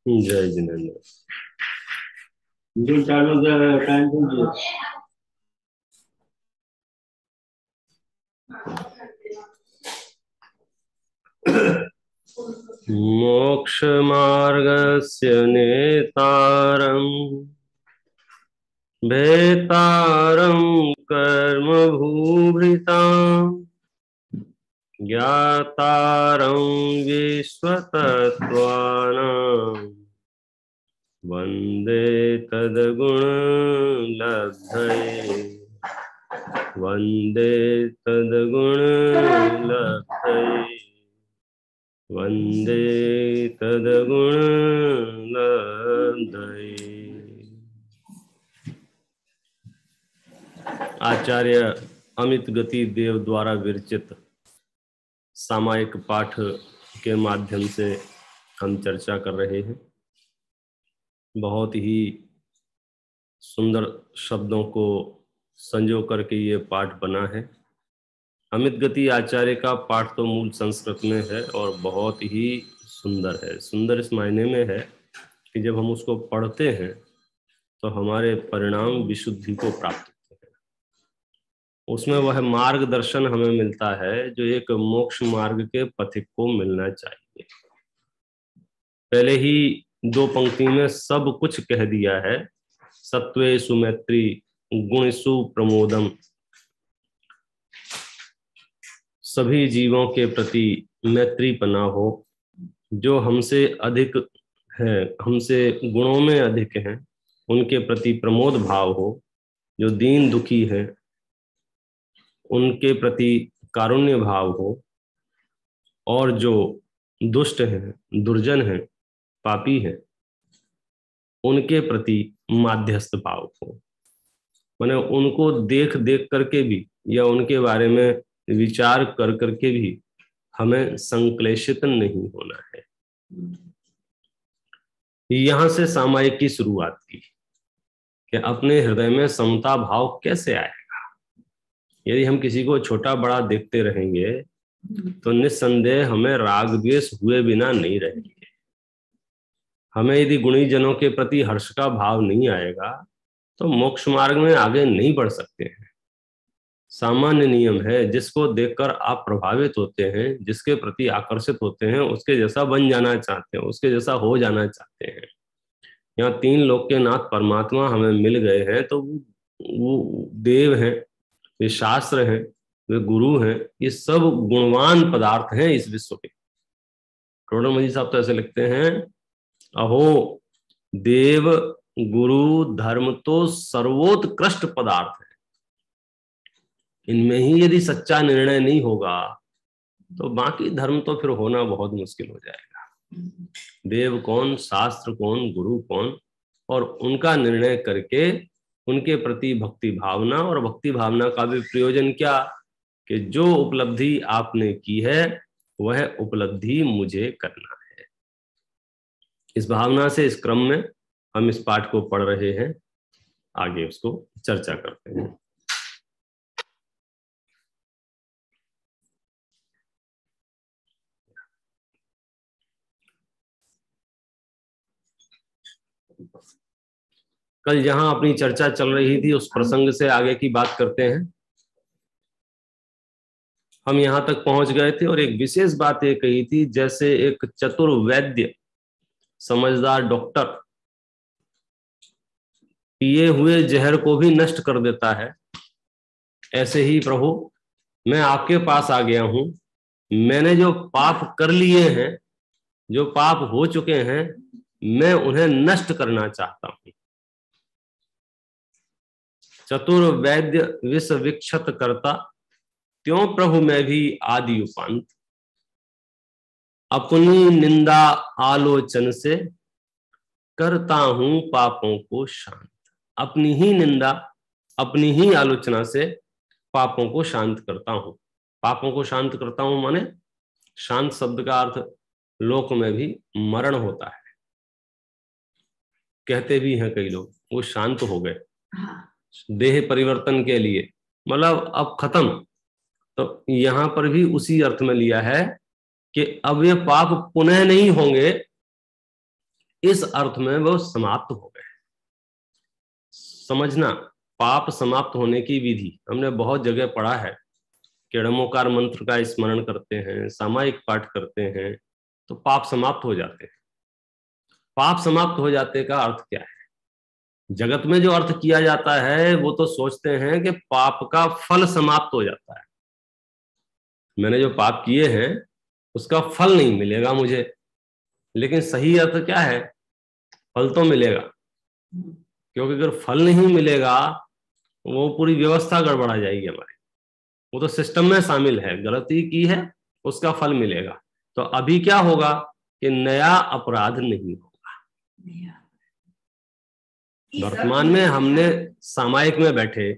जय जिनेन्द्र। जो चालू टाइम दीजिए। मोक्ष मार्गस्य नेतारम् भेतारं कर्म भूभृताम् ज्ञातारं विश्वतत्त्वानां वन्दे तद्गुणलब्धये वन्दे तद्गुणलब्धये वन्दे तद्गुणलब्धये। आचार्य अमित गति देव द्वारा विरचित सामायिक पाठ के माध्यम से हम चर्चा कर रहे हैं। बहुत ही सुंदर शब्दों को संजो करके ये पाठ बना है। अमित गति आचार्य का पाठ तो मूल संस्कृत में है और बहुत ही सुंदर है। सुंदर इस मायने में है कि जब हम उसको पढ़ते हैं तो हमारे परिणाम विशुद्धि को प्राप्त होते हैं। उसमें वह मार्गदर्शन हमें मिलता है जो एक मोक्ष मार्ग के पथिक को मिलना चाहिए। पहले ही दो पंक्ति में सब कुछ कह दिया है। सत्वेषु मैत्री गुणेषु प्रमोदम। सभी जीवों के प्रति मैत्रीपना हो। जो हमसे अधिक है, हमसे गुणों में अधिक हैं, उनके प्रति प्रमोद भाव हो। जो दीन दुखी हैं उनके प्रति कारुण्य भाव हो। और जो दुष्ट हैं, दुर्जन हैं, पापी हैं, उनके प्रति माध्यस्थ भाव हो। माने उनको देख देख करके भी या उनके बारे में विचार कर करके भी हमें संक्लेशित नहीं होना है। यहां से सामायिक की शुरुआत की कि अपने हृदय में समता भाव कैसे आएगा। यदि हम किसी को छोटा बड़ा देखते रहेंगे तो निस्संदेह हमें राग द्वेष हुए बिना नहीं रहेंगे। हमें यदि गुणी जनों के प्रति हर्ष का भाव नहीं आएगा तो मोक्ष मार्ग में आगे नहीं बढ़ सकते हैं। सामान्य नियम है, जिसको देखकर आप प्रभावित होते हैं, जिसके प्रति आकर्षित होते हैं, उसके जैसा बन जाना चाहते हैं, उसके जैसा हो जाना चाहते हैं। यहाँ तीन लोक के नाथ परमात्मा हमें मिल गए हैं तो वो देव हैं, वे शास्त्र हैं, वे गुरु हैं, ये सब गुणवान पदार्थ हैं इस विश्व के। टोडर मजी साहब तो ऐसे लिखते हैं, अहो देव गुरु धर्म तो सर्वोत्कृष्ट पदार्थ है। इनमें ही यदि सच्चा निर्णय नहीं होगा तो बाकी धर्म तो फिर होना बहुत मुश्किल हो जाएगा। देव कौन, शास्त्र कौन, गुरु कौन, और उनका निर्णय करके उनके प्रति भक्ति भावना, और भक्ति भावना का भी प्रयोजन क्या कि जो उपलब्धि आपने की है वह उपलब्धि मुझे करना है। इस भावना से इस क्रम में हम इस पाठ को पढ़ रहे हैं, आगे उसको चर्चा करते हैं। कल जहां अपनी चर्चा चल रही थी उस प्रसंग से आगे की बात करते हैं। हम यहां तक पहुंच गए थे और एक विशेष बात ये कही थी, जैसे एक चतुर वैद्य, समझदार डॉक्टर पिए हुए जहर को भी नष्ट कर देता है, ऐसे ही प्रभु मैं आपके पास आ गया हूं। मैंने जो पाप कर लिए हैं, जो पाप हो चुके हैं, मैं उन्हें नष्ट करना चाहता हूं। चतुर वैद्य विष विक्षत करता, त्यों प्रभु मैं भी आदि उपांत। अपनी निंदा आलोचन से करता हूं पापों को शांत। अपनी ही निंदा, अपनी ही आलोचना से पापों को शांत करता हूं। पापों को शांत करता हूं माने शांत शब्द का अर्थ लोक में भी मरण होता है। कहते भी हैं कई लोग वो शांत हो गए, देह परिवर्तन के लिए, मतलब अब खत्म, तो यहां पर भी उसी अर्थ में लिया है कि अब ये पाप पुनः नहीं होंगे, इस अर्थ में वो समाप्त हो गए। समझना, पाप समाप्त होने की विधि हमने बहुत जगह पढ़ा है। केड़मोकार मंत्र का स्मरण करते हैं, सामायिक पाठ करते हैं, तो पाप समाप्त हो जाते हैं। पाप समाप्त हो जाते का अर्थ क्या है? जगत में जो अर्थ किया जाता है वो तो सोचते हैं कि पाप का फल समाप्त हो जाता है, मैंने जो पाप किए हैं उसका फल नहीं मिलेगा मुझे। लेकिन सही अर्थ क्या है? फल तो मिलेगा, क्योंकि अगर फल नहीं मिलेगा वो पूरी व्यवस्था गड़बड़ा जाएगी हमारी। वो तो सिस्टम में शामिल है, गलती की है उसका फल मिलेगा। तो अभी क्या होगा कि नया अपराध नहीं होगा। वर्तमान में हमने सामायिक में बैठे,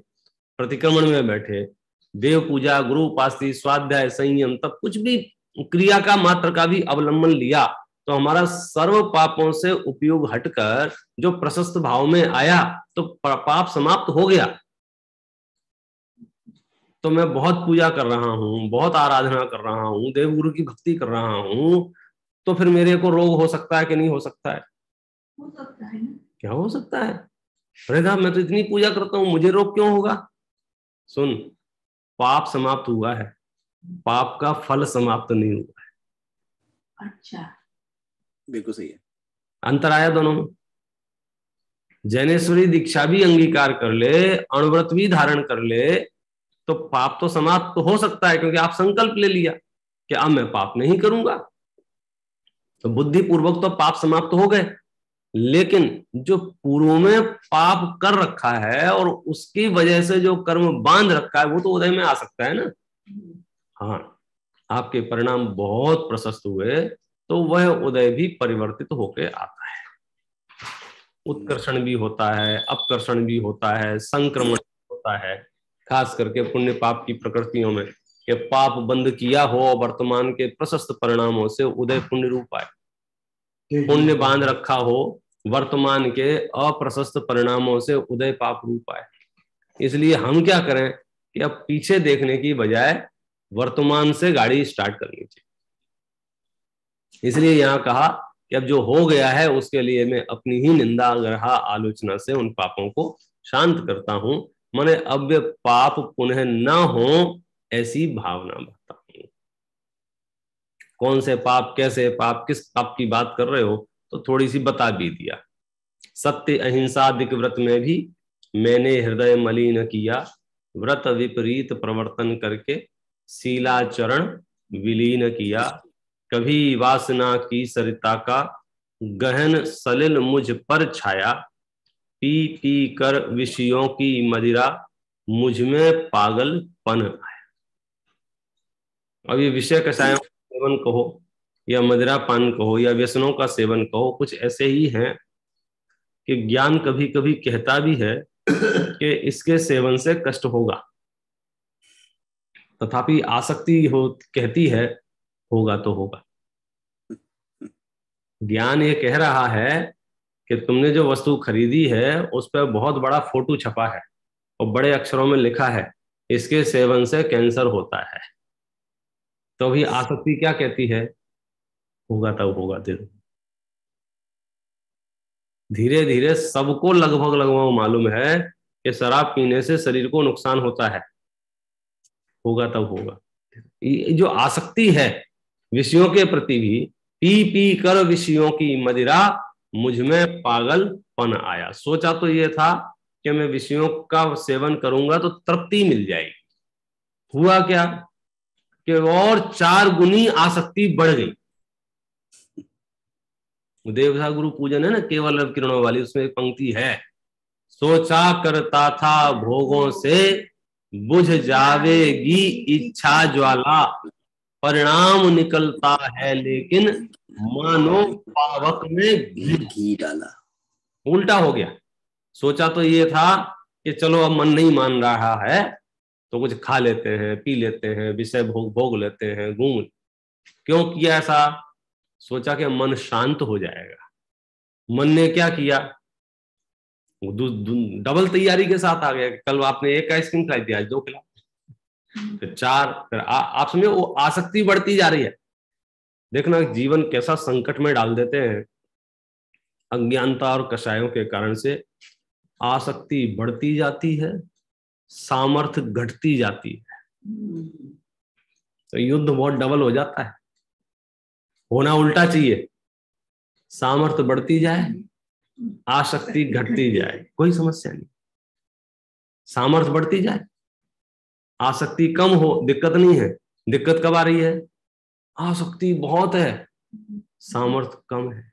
प्रतिक्रमण में बैठे, देव पूजा, गुरु उपासना, स्वाध्याय, संयम, तब कुछ भी क्रिया का मात्र का भी अवलंबन लिया तो हमारा सर्व पापों से उपयोग हटकर जो प्रशस्त भाव में आया तो पाप समाप्त हो गया। तो मैं बहुत पूजा कर रहा हूं, बहुत आराधना कर रहा हूं, देव गुरु की भक्ति कर रहा हूं, तो फिर मेरे को रोग हो सकता है कि नहीं हो सकता है? हो सकता है। क्या हो सकता है? अरे साहब मैं तो इतनी पूजा करता हूं, मुझे रोग क्यों होगा? सुन, पाप समाप्त हुआ है, पाप का फल समाप्त नहीं हुआ है। अच्छा, बिल्कुल सही है। अंतर आया दोनों में। जैनेश्वरी दीक्षा भी अंगीकार कर ले, अणुव्रत भी धारण कर ले, तो पाप तो समाप्त तो हो सकता है, क्योंकि आप संकल्प ले लिया कि अब मैं पाप नहीं करूंगा, तो बुद्धि पूर्वक तो पाप समाप्त हो गए। लेकिन जो पूर्व में पाप कर रखा है और उसकी वजह से जो कर्म बांध रखा है वो तो उदय में आ सकता है ना। हाँ, आपके परिणाम बहुत प्रशस्त हुए तो वह उदय भी परिवर्तित होकर आता है। उत्कर्षण भी होता है, अपकर्षण भी होता है, संक्रमण होता है, खास करके पुण्य पाप की प्रकृतियों में कि पाप बंद किया हो वर्तमान के प्रशस्त परिणामों से उदय पुण्य रूप आए, पुण्य बांध रखा हो वर्तमान के अप्रशस्त परिणामों से उदय पाप रूप आए। इसलिए हम क्या करें कि अब पीछे देखने की बजाय वर्तमान से गाड़ी स्टार्ट करनी चाहिए। इसलिए यहां कहा कि अब जो हो गया है उसके लिए मैं अपनी ही निंदा ग्रहा आलोचना से उन पापों को शांत करता हूं। माने अब वे पाप पुनः न हो ऐसी भावना भरता हूं। कौन से पाप, कैसे पाप, किस पाप की बात कर रहे हो तो थोड़ी सी बता भी दिया। सत्य अहिंसा दिक व्रत में भी मैंने हृदय मलिन किया, व्रत विपरीत प्रवर्तन करके शीलाचरण विलीन किया। कभी वासना की सरिता का गहन सलिल मुझ पर छाया, पी पी कर विषयों की मदिरा मुझ में पागलपन आया। अब ये विषय कषायों का सेवन कहो या मदिरा पान कहो या व्यसनों का सेवन कहो, कुछ ऐसे ही हैं कि ज्ञान कभी कभी कहता भी है कि इसके सेवन से कष्ट होगा, तथापि आसक्ति हो कहती है होगा तो होगा। ज्ञान ये कह रहा है कि तुमने जो वस्तु खरीदी है उस पर बहुत बड़ा फोटो छपा है और बड़े अक्षरों में लिखा है इसके सेवन से कैंसर होता है, तो भी आसक्ति क्या कहती है? होगा तब होगा। धीरे धीरे सबको लगभग लगभग मालूम है कि शराब पीने से शरीर को नुकसान होता है, होगा तब होगा। ये जो आसक्ति है विषयों के प्रति भी, पी पी कर विषयों की मदिरा मुझ में पागलपन आया। सोचा तो ये था कि मैं विषयों का सेवन करूंगा तो तृप्ति मिल जाएगी, हुआ क्या कि और 4 गुनी आसक्ति बढ़ गई। देवता गुरु पूजन है ना, केवल रव किरणों वाली, उसमें एक पंक्ति है, सोचा करता था भोगों से बुझ जावेगी इच्छा ज्वाला, परिणाम निकलता है लेकिन मानो पावक में घी डाला। उल्टा हो गया। सोचा तो ये था कि चलो अब मन नहीं मान रहा है तो कुछ खा लेते हैं, पी लेते हैं, विषय भोग लेते हैं, घूम। क्यों किया ऐसा? सोचा कि मन शांत हो जाएगा। मन ने क्या किया? डबल तैयारी के साथ आ गया। कल आपने एक आइसक्रीम खाई थी, आज 2 खिला। फिर 4, फिर आप समझे वो आसक्ति बढ़ती जा रही है। देखना जीवन कैसा संकट में डाल देते हैं अज्ञानता और कषायों के कारण से। आसक्ति बढ़ती जाती है, सामर्थ्य घटती जाती है, तो युद्ध बहुत डबल हो जाता है। होना उल्टा चाहिए, सामर्थ्य बढ़ती जाए, आसक्ति घटती जाए, कोई समस्या नहीं। सामर्थ्य बढ़ती जाए, आसक्ति कम हो, दिक्कत नहीं है। दिक्कत कब आ रही है? आसक्ति बहुत है, सामर्थ्य कम है।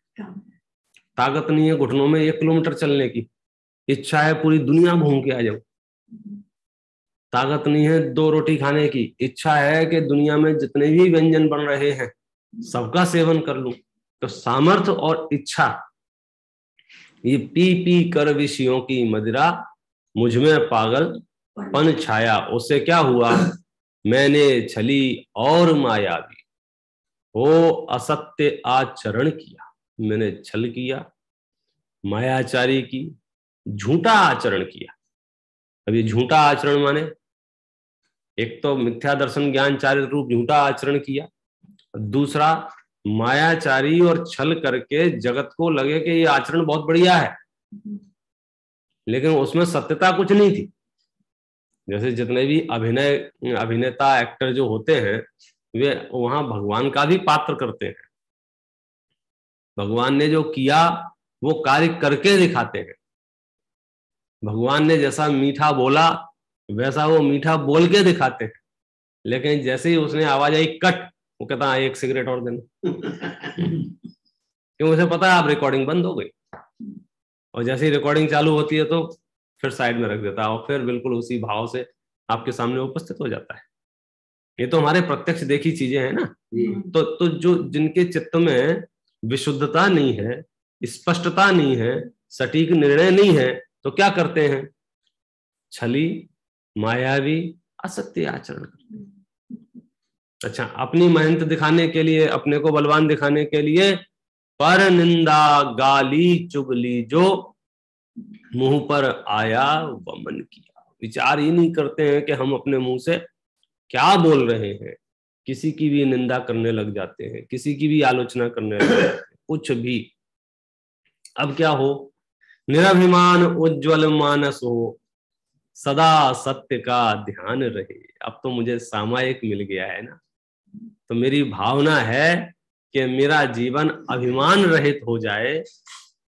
ताकत नहीं है घुटनों में 1 किलोमीटर चलने की, इच्छा है पूरी दुनिया घूम के आ जाऊं। ताकत नहीं है 2 रोटी खाने की, इच्छा है कि दुनिया में जितने भी व्यंजन बन रहे हैं सबका सेवन कर लूं। तो सामर्थ्य और इच्छा, ये पी पी कर विषयों की मदिरा, मुझ में पागलपन छाया। उससे क्या हुआ? मैंने छली और मायावी हो असत्य आचरण किया। मैंने छल किया, मायाचारी की, झूठा आचरण किया। अब ये झूठा आचरण माने एक तो मिथ्या दर्शन ज्ञान चारित रूप झूठा आचरण किया, दूसरा मायाचारी और छल करके जगत को लगे कि ये आचरण बहुत बढ़िया है, लेकिन उसमें सत्यता कुछ नहीं थी। जैसे जितने भी अभिनेता एक्टर जो होते हैं वे वहां भगवान का भी पात्र करते हैं। भगवान ने जो किया वो कार्य करके दिखाते हैं। भगवान ने जैसा मीठा बोला वैसा वो मीठा बोल के दिखाते हैं, लेकिन जैसे ही उसने आवाज आई कट, वो कहता है 1 सिगरेट और देना। क्यों? उसे पता है आप रिकॉर्डिंग बंद हो गई, और जैसे ही रिकॉर्डिंग चालू होती है तो फिर साइड में रख देता है और फिर बिल्कुल उसी भाव से आपके सामने उपस्थित हो जाता है। ये तो हमारे प्रत्यक्ष देखी चीजें हैं ना। तो जो जिनके चित्त में विशुद्धता नहीं है, स्पष्टता नहीं है, सटीक निर्णय नहीं है, तो क्या करते हैं? छली, मायावी, असत्य आचरण करते हैं। अच्छा, अपनी मेहनत दिखाने के लिए, अपने को बलवान दिखाने के लिए पर निंदा गाली चुगली जो मुंह पर आया वमन किया। विचार ही नहीं करते हैं कि हम अपने मुंह से क्या बोल रहे हैं। किसी की भी निंदा करने लग जाते हैं, किसी की भी आलोचना करने लग जाते हैं, कुछ भी। अब क्या हो? निराभिमान उज्ज्वल मानस हो, सदा सत्य का ध्यान रहे। अब तो मुझे सामायिक मिल गया है ना, तो मेरी भावना है कि मेरा जीवन अभिमान रहित हो जाए,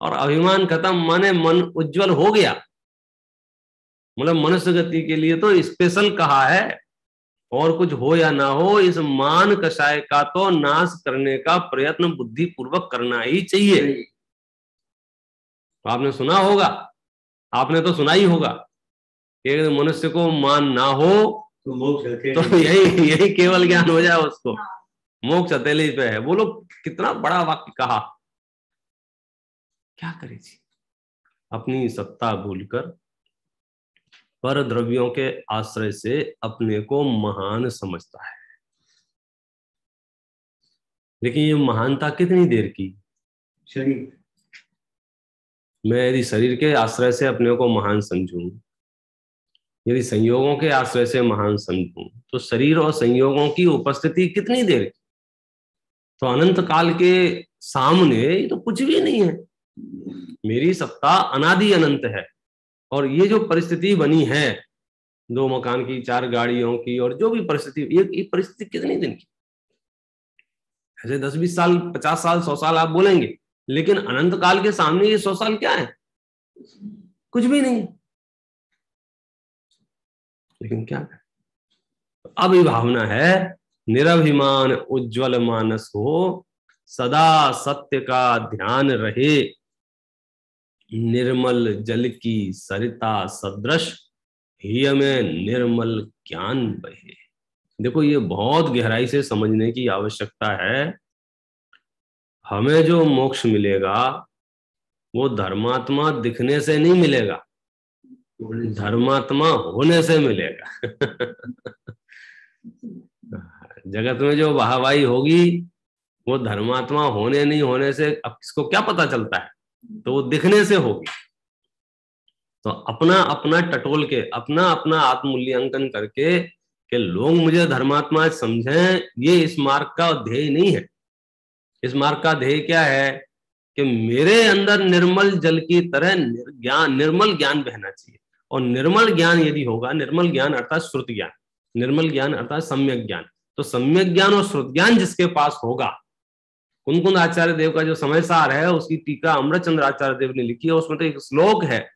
और अभिमान खत्म माने मन उज्जवल हो गया। मतलब मनुष्य गति के लिए तो स्पेशल कहा है, और कुछ हो या ना हो इस मान कषाय का तो नाश करने का प्रयत्न बुद्धि पूर्वक करना ही चाहिए। आपने सुना होगा, आपने तो सुना ही होगा कि मनुष्य को मान ना हो तो यही केवल ज्ञान हो जाए उसको, मोक्ष हथेली पे है। बोलो कितना बड़ा वाक्य कहा। क्या करे जी, अपनी सत्ता भूलकर पर द्रव्यों के आश्रय से अपने को महान समझता है। लेकिन ये महानता कितनी देर की? शरीर। मैं यदि शरीर के आश्रय से अपने को महान समझूं, यदि संयोगों के आश्रय से महान समझूं, तो शरीर और संयोगों की उपस्थिति कितनी देर की? तो अनंत काल के सामने ये तो कुछ भी नहीं है। मेरी सत्ता अनादि अनंत है, और ये जो परिस्थिति बनी है 2 मकान की, 4 गाड़ियों की, और जो भी परिस्थिति, ये परिस्थिति कितनी दिन की? ऐसे 10-20 साल, 50 साल, 100 साल आप बोलेंगे, लेकिन अनंत काल के सामने ये 100 साल क्या है? कुछ भी नहीं। लेकिन क्या है? अब ये भावना है निराभिमान उज्ज्वल मानस हो, सदा सत्य का ध्यान रहे, निर्मल जल की सरिता सदृश हिय में निर्मल ज्ञान बहे। देखो ये बहुत गहराई से समझने की आवश्यकता है। हमें जो मोक्ष मिलेगा वो धर्मात्मा दिखने से नहीं मिलेगा, धर्मात्मा होने से मिलेगा। जगत में जो वाहवाही होगी वो धर्मात्मा होने नहीं होने से अब किसको क्या पता चलता है, तो वो दिखने से होगी। तो अपना अपना टटोल के, अपना अपना आत्मूल्यांकन करके कि लोग मुझे धर्मात्मा समझें, ये इस मार्ग का ध्येय नहीं है। इस मार्ग का ध्येय क्या है कि मेरे अंदर निर्मल जल की तरह निर्मल ज्ञान बहना चाहिए। और निर्मल ज्ञान यदि होगा, निर्मल ज्ञान अर्थात श्रुति ज्ञान, निर्मल ज्ञान अर्थात सम्यक ज्ञान, तो सम्यक ज्ञान और श्रुत ज्ञान जिसके पास होगा, कुंद आचार्य देव का जो समय सार है उसकी टीका अमृतचंद्र आचार्य देव ने लिखी है। उसमें तो एक श्लोक है,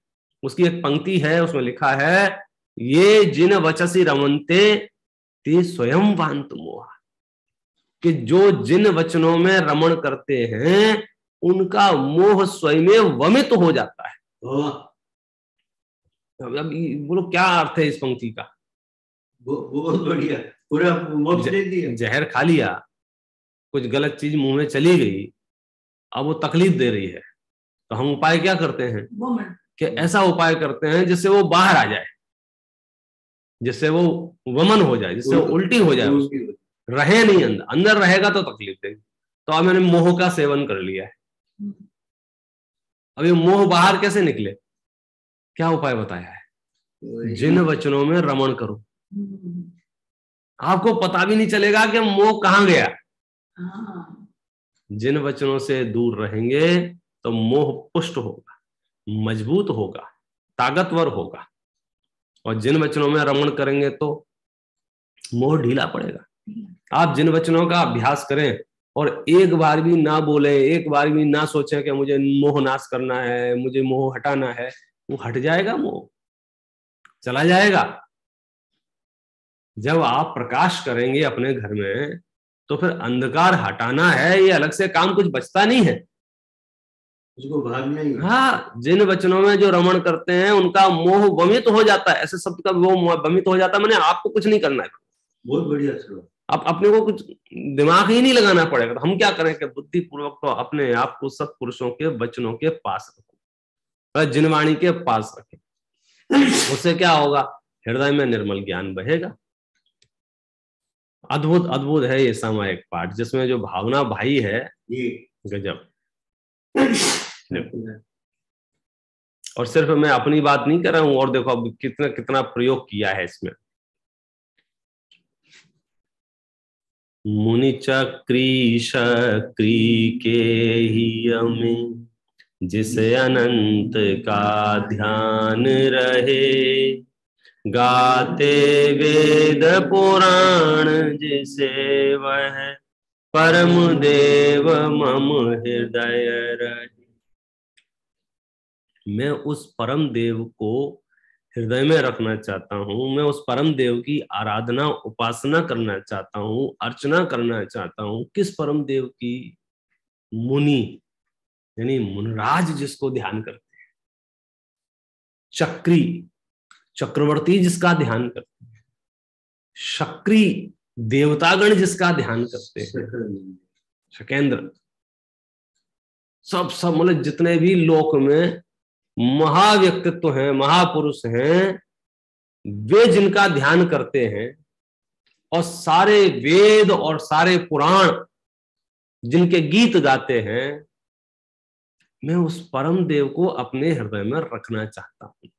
उसकी एक पंक्ति है, उसमें लिखा है, ये जिन वचसी रमनते ते स्वयं वांत मोहा, कि जो जिन वचनों में रमण करते हैं उनका मोह स्वयं वमित हो जाता है। अब बोलो क्या अर्थ है इस पंक्ति का? बहुत बढ़िया, पूरा जहर खा लिया, कुछ गलत चीज मुंह में चली गई, अब वो तकलीफ दे रही है, तो हम उपाय क्या करते हैं कि ऐसा उपाय करते हैं जिससे वो बाहर आ जाए, जिससे वो वमन हो जाए, जिससे वो उल्टी हो जाए, रहे नहीं अंदर। अंदर रहेगा तो तकलीफ देगी। तो अब मैंने मोह का सेवन कर लिया है, अब ये मोह बाहर कैसे निकले? क्या उपाय बताया है? जिन वचनों में रमण करो, आपको पता भी नहीं चलेगा कि मोह कहां गया। जिन वचनों से दूर रहेंगे तो मोह पुष्ट होगा, मजबूत होगा, ताकतवर होगा। और जिन वचनों में रमण करेंगे तो मोह ढीला पड़ेगा। आप जिन वचनों का अभ्यास करें और एक बार भी ना बोले, एक बार भी ना सोचें कि मुझे मोह नाश करना है, मुझे मोह हटाना है, वो हट जाएगा, मोह चला जाएगा। जब आप प्रकाश करेंगे अपने घर में तो फिर अंधकार हटाना है, ये अलग से काम कुछ बचता नहीं है, उसको भागना ही। हाँ, जिन वचनों में जो रमण करते हैं उनका मोह वमित हो जाता है। ऐसे शब्द का वो वमित हो जाता है, मैंने आपको कुछ नहीं करना है। बहुत बढ़िया श्लोक। आप अपने को कुछ दिमाग ही नहीं लगाना पड़ेगा। तो हम क्या करें कि बुद्धि पूर्वक तो अपने आप को सत्पुरुषों के वचनों के पास रखो, जिनवाणी के पास रखें। उससे क्या होगा? हृदय में निर्मल ज्ञान बहेगा। अद्भुत अद्भुत है ये सामायिक पाठ, जिसमें जो भावना भाई है ये गजब। और सिर्फ मैं अपनी बात नहीं कर रहा हूं, और देखो अब कितना कितना प्रयोग किया है इसमें। मुनि चक्री शक्री के ही में जिस अनंत का ध्यान रहे, गाते वेद पुराण जिसे वह परम देव मम हृदय रहे। मैं उस परम देव को हृदय में रखना चाहता हूं, मैं उस परम देव की आराधना उपासना करना चाहता हूं, अर्चना करना चाहता हूं। किस परम देव की? मुनि यानी मुनराज जिसको ध्यान करते हैं, चक्री चक्रवर्ती जिसका ध्यान करते हैं, शक्री देवतागण जिसका ध्यान करते हैं, शकेंद्र, सब मतलब जितने भी लोक में महाव्यक्तित्व हैं, महापुरुष हैं, वे जिनका ध्यान करते हैं, और सारे वेद और सारे पुराण जिनके गीत गाते हैं, मैं उस परम देव को अपने हृदय में रखना चाहता हूं।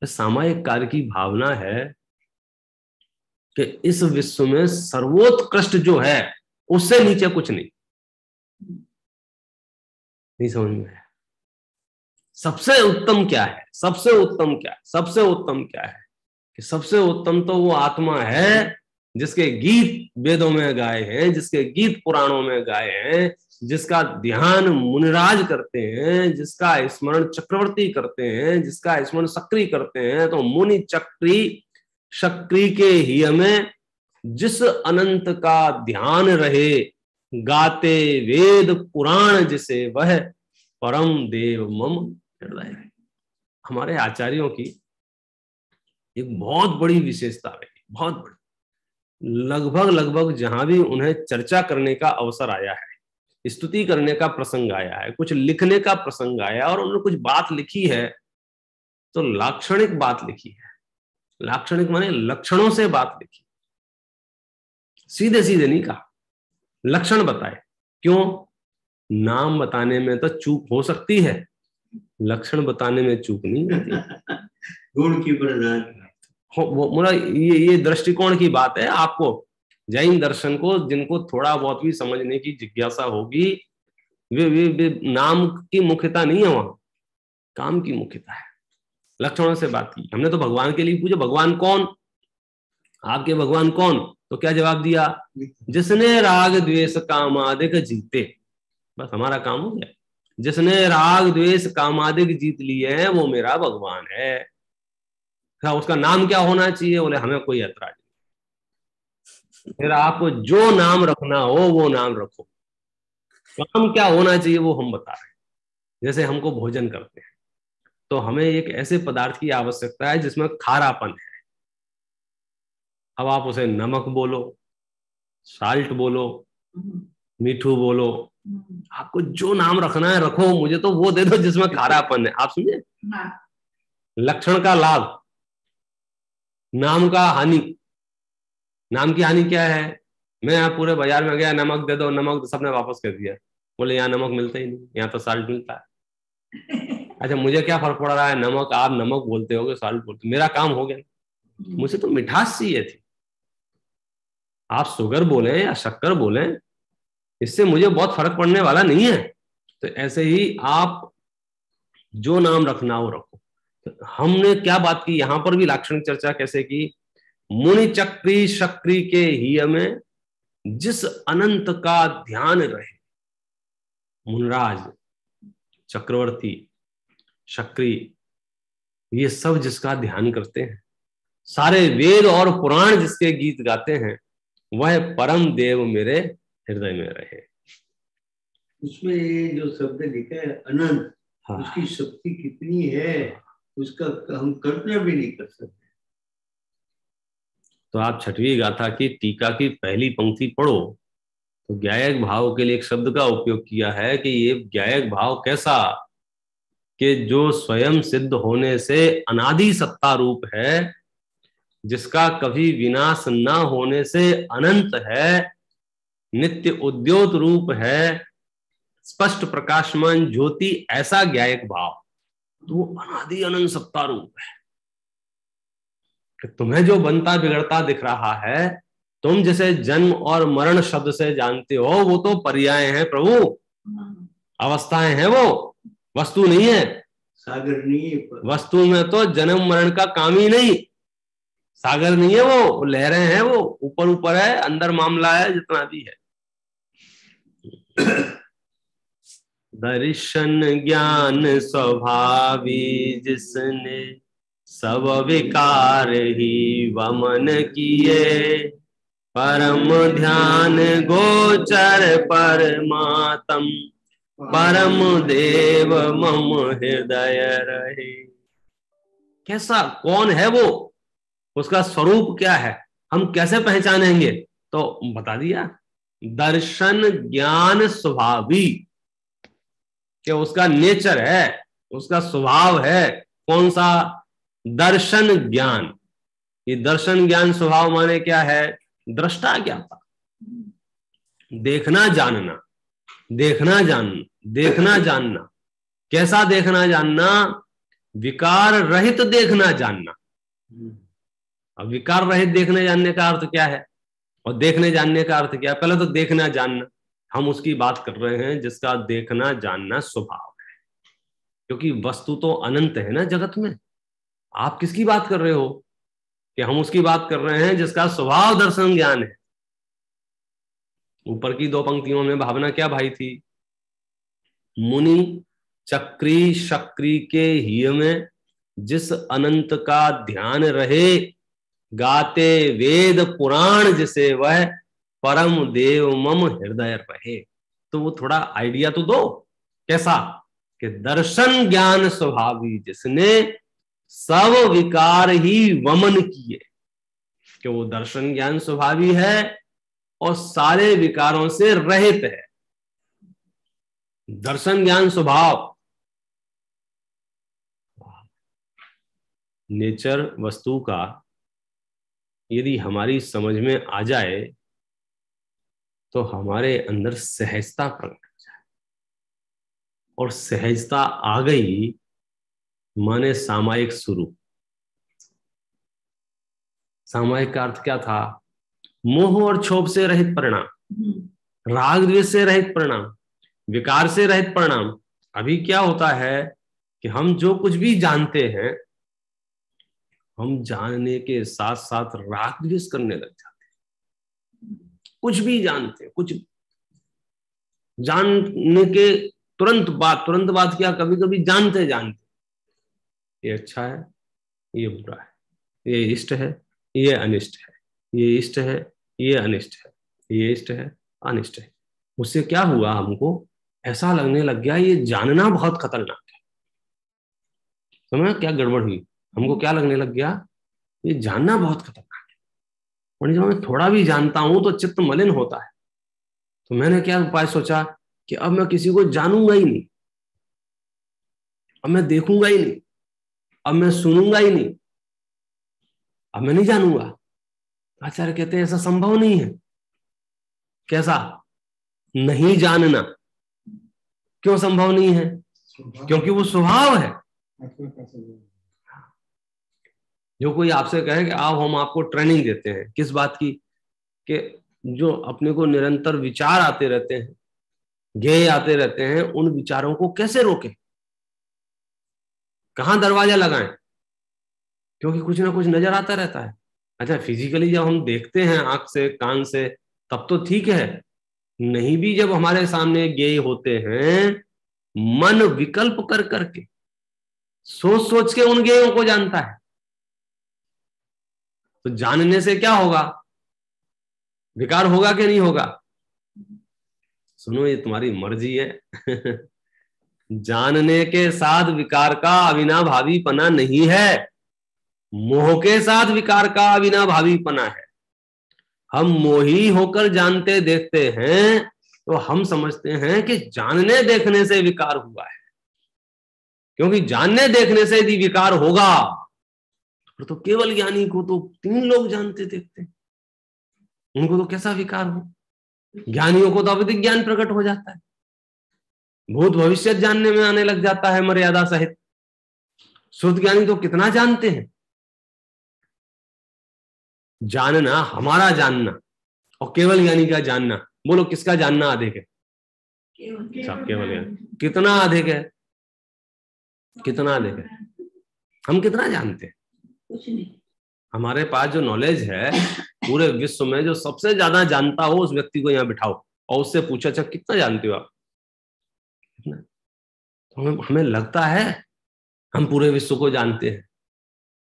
सामायिक कार्य की भावना है कि इस विश्व में सर्वोत्कृष्ट जो है उससे नीचे कुछ नहीं समझ में है। सबसे उत्तम क्या है? सबसे उत्तम क्या है? सबसे उत्तम क्या है? कि सबसे उत्तम तो वो आत्मा है जिसके गीत वेदों में गाए हैं, जिसके गीत पुराणों में गाए हैं, जिसका ध्यान मुनिराज करते हैं, जिसका स्मरण चक्रवर्ती करते हैं, जिसका स्मरण सक्रिय करते हैं। तो मुनि चक्री शक्री के ही में जिस अनंत का ध्यान रहे, गाते वेद पुराण जिसे वह परम देव मम हृदय। हमारे आचार्यों की एक बहुत बड़ी विशेषता है, बहुत बड़ी। लगभग जहां भी उन्हें चर्चा करने का अवसर आया है, स्तुति करने का प्रसंग आया है, कुछ लिखने का प्रसंग आया और उन्होंने कुछ बात लिखी है, तो लाक्षणिक बात लिखी है। लाक्षणिक माने लक्षणों से बात लिखी, सीधे सीधे नहीं कहा, लक्षण बताए। क्यों? नाम बताने में तो चूक हो सकती है, लक्षण बताने में चूक नहीं होती। गुण की प्रधान। मेरा ये दृष्टिकोण की बात है। आपको जैन दर्शन को जिनको थोड़ा बहुत भी समझने की जिज्ञासा होगी, वे नाम की मुख्यता नहीं है, वहां काम की मुख्यता है। लक्षणों से बात की हमने, तो भगवान के लिए पूछे भगवान कौन, आपके भगवान कौन, तो क्या जवाब दिया, जिसने राग द्वेष कामादिक जीते। बस हमारा काम हो गया। जिसने राग द्वेष कामादिक जीत लिए हैं वो मेरा भगवान है। क्या उसका नाम क्या होना चाहिए, बोले हमें कोई ऐतराज नहीं, फिर आपको जो नाम रखना हो वो नाम रखो। काम क्या होना चाहिए वो हम बता रहे हैं। जैसे हमको भोजन करते हैं तो हमें एक ऐसे पदार्थ की आवश्यकता है जिसमें खारापन है। अब आप उसे नमक बोलो, साल्ट बोलो, मीठू बोलो, आपको जो नाम रखना है रखो, मुझे तो वो दे दो जिसमें खारापन है। आप समझे, लक्षण का लाभ, नाम का हानि। नाम की हानि क्या है, मैं यहाँ पूरे बाजार में गया, नमक दे दो, नमक सबने वापस कर दिया, बोले यहाँ नमक मिलता ही नहीं, यहाँ तो साल्ट मिलता है। अच्छा मुझे क्या फर्क पड़ रहा है, नमक आप नमक बोलते हो, साल्ट बोलते हो, मेरा काम हो गया। मुझे तो मिठास चाहिए थी, आप शुगर बोले या शक्कर बोले, इससे मुझे बहुत फर्क पड़ने वाला नहीं है। तो ऐसे ही आप जो नाम रखना हो रखो। तो हमने क्या बात की, यहां पर भी लाक्षणिक चर्चा कैसे की, मुनि चक्री शक्री के ही में जिस अनंत का ध्यान रहे, मुनराज, चक्रवर्ती, शक्री, ये सब जिसका ध्यान करते हैं, सारे वेद और पुराण जिसके गीत गाते हैं, वह परम देव मेरे हृदय में रहे। उसमें ये जो शब्द लिखा है अनंत, हाँ, उसकी शक्ति कितनी है, उसका हम कल्पना भी नहीं कर सकते। तो आप छठवीं गाथा की टीका की पहली पंक्ति पढ़ो, तो ज्ञायक भाव के लिए एक शब्द का उपयोग किया है कि ये ज्ञायक भाव कैसा, कि जो स्वयं सिद्ध होने से अनादि सत्ता रूप है, जिसका कभी विनाश न होने से अनंत है, नित्य उद्योत रूप है, स्पष्ट प्रकाशमान ज्योति, ऐसा ज्ञायक भाव, तो वो अनादि अनंत सत्ता रूप है। कि तुम्हें जो बनता बिगड़ता दिख रहा है, तुम जैसे जन्म और मरण शब्द से जानते हो, वो तो पर्याय हैं प्रभु, अवस्थाएं हैं, वो वस्तु नहीं है। सागर नहीं है, वस्तु में तो जन्म मरण का काम ही नहीं, सागर नहीं है, वो लहरें हैं, वो ऊपर ऊपर है, अंदर मामला है जितना भी है। दर्शन ज्ञान स्वभावी जिसने सब विकार ही वमन किए, परम ध्यान गोचर परमात्म, परम देव मम हृदय रहे। कैसा, कौन है वो, उसका स्वरूप क्या है, हम कैसे पहचानेंगे, तो बता दिया, दर्शन ज्ञान स्वभावी, कि उसका नेचर है, उसका स्वभाव है। कौन सा, दर्शन ज्ञान। ये दर्शन ज्ञान स्वभाव माने क्या है, दृष्टा ज्ञाता, देखना जानना, देखना जानना, देखना जानना। कैसा देखना जानना, विकार रहित देखना जानना। अब विकार रहित देखने जानने का अर्थ क्या है, और देखने जानने का अर्थ क्या है, पहले तो देखना जानना, हम उसकी बात कर रहे हैं जिसका देखना जानना स्वभाव है, क्योंकि वस्तु तो अनंत है ना जगत में। आप किसकी बात कर रहे हो, कि हम उसकी बात कर रहे हैं जिसका स्वभाव दर्शन ज्ञान है। ऊपर की दो पंक्तियों में भावना क्या भाई थी, मुनि चक्री शक्री के ही में जिस अनंत का ध्यान रहे, गाते वेद पुराण जिसे वह परम देव मम हृदय रहे। तो वो थोड़ा आइडिया तो दो, कैसा, कि दर्शन ज्ञान स्वभावी जिसने सब विकार ही वमन किए, कि वो दर्शन ज्ञान स्वभावी है और सारे विकारों से रहित है। दर्शन ज्ञान स्वभाव, नेचर वस्तु का यदि हमारी समझ में आ जाए तो हमारे अंदर सहजता प्रकट हो जाए, और सहजता आ गई माने सामायिक स्वरूप। सामायिक का अर्थ क्या था? मोह और क्षोभ से रहित परिणाम, राग द्वेष से रहित परिणाम, विकार से रहित परिणाम। अभी क्या होता है कि हम जो कुछ भी जानते हैं, हम जानने के साथ साथ राग द्वेष करने लग जाते हैं। कुछ भी जानते हैं, कुछ जानने के तुरंत बाद क्या, कभी कभी जानते जानते ये अच्छा है, ये बुरा है, ये इष्ट है, ये अनिष्ट है, ये इष्ट है, ये अनिष्ट है, ये इष्ट है, अनिष्ट है। उससे क्या हुआ, हमको ऐसा लगने लग गया ये जानना बहुत खतरनाक है। समझ क्या गड़बड़ हुई? हमको क्या लगने लग गया, ये जानना बहुत खतरनाक है। और जब मैं थोड़ा भी जानता हूं तो चित्त मलिन होता है। तो मैंने क्या उपाय सोचा कि अब मैं किसी को जानूंगा ही नहीं, अब मैं देखूंगा ही नहीं, अब मैं सुनूंगा ही नहीं, अब मैं नहीं जानूंगा। आचार्य कहते हैं ऐसा संभव नहीं है। कैसा नहीं जानना? क्यों संभव नहीं है? क्योंकि वो स्वभाव है। जो कोई आपसे कहे कि आओ हम आपको ट्रेनिंग देते हैं, किस बात की? कि जो अपने को निरंतर विचार आते रहते हैं, ज्ञेय आते रहते हैं, उन विचारों को कैसे रोकें, कहां दरवाजा लगाएं? क्योंकि कुछ ना कुछ नजर आता रहता है। अच्छा, फिजिकली जब हम देखते हैं आंख से कान से तब तो ठीक है, नहीं भी जब हमारे सामने ज्ञेय होते हैं, मन विकल्प कर करके सोच सोच के उन ज्ञेयों को जानता है। तो जानने से क्या होगा? विकार होगा कि नहीं होगा? सुनो, ये तुम्हारी मर्जी है। जानने के साथ विकार का अविनाभावीपना नहीं है, मोह के साथ विकार का अविनाभावीपना है। हम मोही होकर जानते देखते हैं तो हम समझते हैं कि जानने देखने से विकार हुआ है, क्योंकि जानने देखने से यदि विकार होगा तो केवल ज्ञानी को तो 3 लोग जानते देखते, उनको तो कैसा विकार हो? ज्ञानियों को तो अवधिक ज्ञान प्रकट हो जाता है, भूत भविष्य जानने में आने लग जाता है मर्यादा सहित। शुद्ध ज्ञानी तो कितना जानते हैं। जानना, हमारा जानना और केवल ज्ञानी का जानना, बोलो किसका जानना अधिक है? केवल ज्ञानी। कितना अधिक है? कितना अधिक है? हम कितना जानते हैं? कुछ नहीं। हमारे पास जो नॉलेज है, पूरे विश्व में जो सबसे ज्यादा जानता हो उस व्यक्ति को यहाँ बिठाओ और उससे पूछो अच्छा कितना जानते हो आप? तो हमें लगता है हम पूरे विश्व को जानते हैं।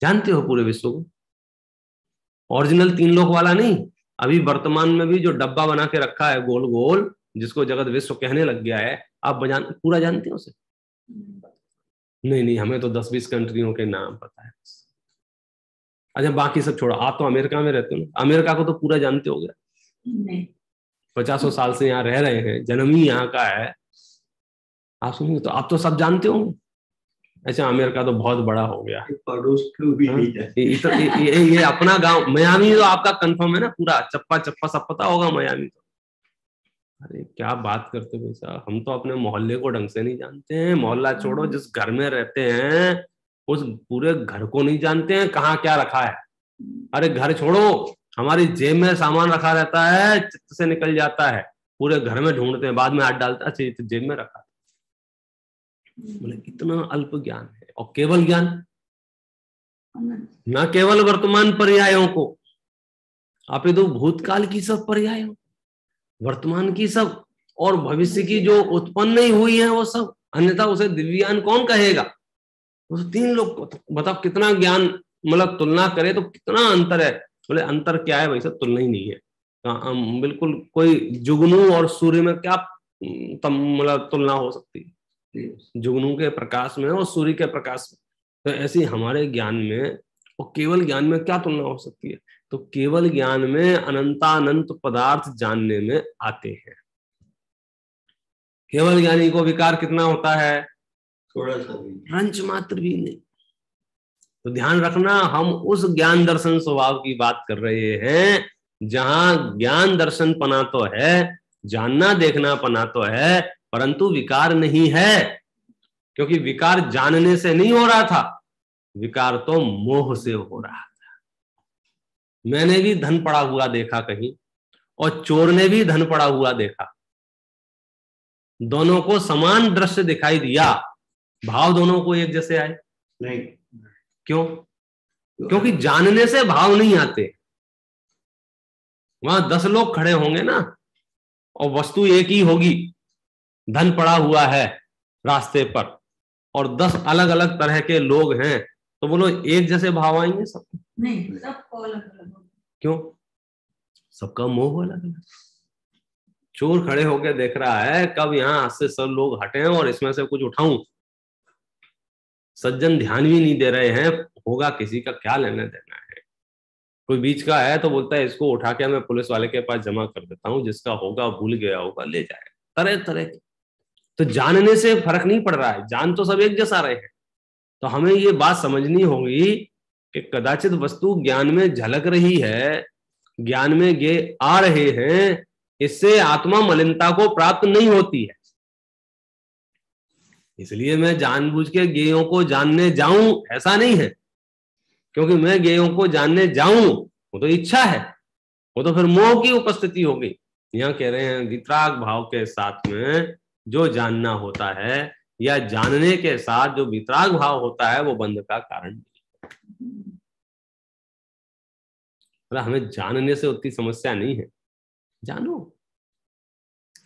जानते हो पूरे विश्व को? ओरिजिनल 3 लोक वाला नहीं, अभी वर्तमान में भी जो डब्बा बना के रखा है गोल गोल, जिसको जगत विश्व कहने लग गया है, आप पूरा जानते हो उसे? नहीं, हमें तो 10-20 कंट्रियों के नाम पता है। अच्छा, बाकी सब छोड़ो, आप तो अमेरिका में रहते हो, अमेरिका को तो पूरा जानते हो गया। 50 साल से यहाँ रह रहे हैं, जन्म ही यहाँ का है। आप सुनिए तो आप तो सब जानते होंगे। अच्छा, अमेरिका तो बहुत बड़ा हो गया, पड़ोस को भी नहीं जानते। ये अपना गांव मियामी तो आपका कंफर्म है ना, पूरा चप्पा चप्पा सब पता होगा मियामी तो। अरे क्या बात करते हो भैया, हम तो अपने मोहल्ले को ढंग से नहीं जानते हैं। मोहल्ला छोड़ो, जिस घर में रहते हैं उस पूरे घर को नहीं जानते हैं कहाँ क्या रखा है। अरे घर छोड़ो, हमारी जेब में सामान रखा रहता है, चित्त से निकल जाता है, पूरे घर में ढूंढते हैं, बाद में हाथ डालते हैं, अच्छा ये तो जेब में रखा। बोले कितना अल्प ज्ञान है। और केवल ज्ञान, ना केवल वर्तमान पर्यायों को, आप ये तो भूतकाल की सब पर्यायों, वर्तमान की सब और भविष्य की जो उत्पन्न नहीं हुई है वो सब, अन्यथा उसे दिव्यान कौन कहेगा? उस 3 लोग को बताओ कितना ज्ञान, मतलब तुलना करे तो कितना अंतर है। बोले अंतर क्या है भाई साहब? तुलना ही नहीं है। बिल्कुल कोई जुगनू और सूर्य में क्या मतलब तुलना हो सकती है? जुगनू के प्रकाश में और सूर्य के प्रकाश में। तो ऐसे हमारे ज्ञान में और केवल ज्ञान में क्या तुलना हो सकती है? तो केवल ज्ञान में अनंतानंत पदार्थ जानने में आते हैं। केवल ज्ञानी को विकार कितना होता है? थोड़ा सा भी, रंच मात्र भी नहीं। तो ध्यान रखना, हम उस ज्ञान दर्शन स्वभाव की बात कर रहे हैं जहां ज्ञान दर्शन पना तो है, जानना देखना पना तो है, परंतु विकार नहीं है। क्योंकि विकार जानने से नहीं हो रहा था, विकार तो मोह से हो रहा था। मैंने भी धन पड़ा हुआ देखा कहीं, और चोर ने भी धन पड़ा हुआ देखा। दोनों को समान दृश्य दिखाई दिया, भाव दोनों को एक जैसे आए? नहीं। क्यों? क्योंकि जानने से भाव नहीं आते। वहां 10 लोग खड़े होंगे ना, और वस्तु एक ही होगी, धन पड़ा हुआ है रास्ते पर, और 10 अलग अलग तरह के लोग हैं, तो बोलो एक जैसे भाव आएंगे सब? नहीं, सबको अलग अलग। क्यों? सबका मोह अलग अलग। चोर खड़े होकर देख रहा है कब यहाँ से सब लोग हटे और इसमें से कुछ उठाऊं। सज्जन ध्यान भी नहीं दे रहे हैं, होगा किसी का क्या लेना देना है। कोई बीच का है तो बोलता है इसको उठा के मैं पुलिस वाले के पास जमा कर देता हूँ, जिसका होगा भूल गया होगा ले जाए, तरह तरह। तो जानने से फर्क नहीं पड़ रहा है, जान तो सब एक जैसा रहे हैं। तो हमें ये बात समझनी होगी कि कदाचित वस्तु ज्ञान में झलक रही है, ज्ञान में गे आ रहे हैं, इससे आत्मा मलिनता को प्राप्त नहीं होती है। इसलिए मैं जानबूझ के गेयों को जानने जाऊं ऐसा नहीं है, क्योंकि मैं गेयों को जानने जाऊं वो तो इच्छा है, वो तो फिर मोह की उपस्थिति हो गई। यहाँ कह रहे हैं वितराग भाव के साथ में जो जानना होता है, या जानने के साथ जो वितराग भाव होता है, वो बंध का कारण नहीं। हमें जानने से उतनी समस्या नहीं है, जानो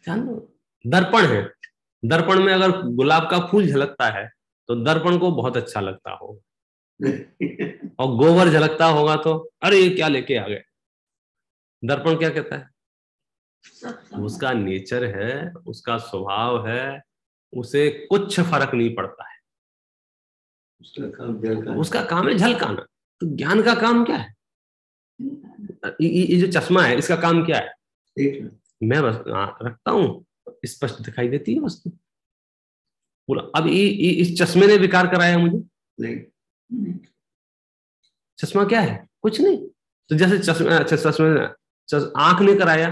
जानो। दर्पण है, दर्पण में अगर गुलाब का फूल झलकता है तो दर्पण को बहुत अच्छा लगता हो, और गोबर झलकता होगा तो अरे ये क्या लेके आ गए। दर्पण क्या कहता है? उसका नेचर है, उसका स्वभाव है, उसे कुछ फर्क नहीं पड़ता है, उसका काम है झलकाना। तो ज्ञान का काम क्या है? ये जो चश्मा है इसका काम क्या है? मैं बस रखता हूं, स्पष्ट दिखाई देती है वस्तु पूरा। अब इस चश्मे ने विकार कराया मुझे? नहीं। चश्मा क्या है? कुछ नहीं। तो जैसे चश्मे आंख ने कराया,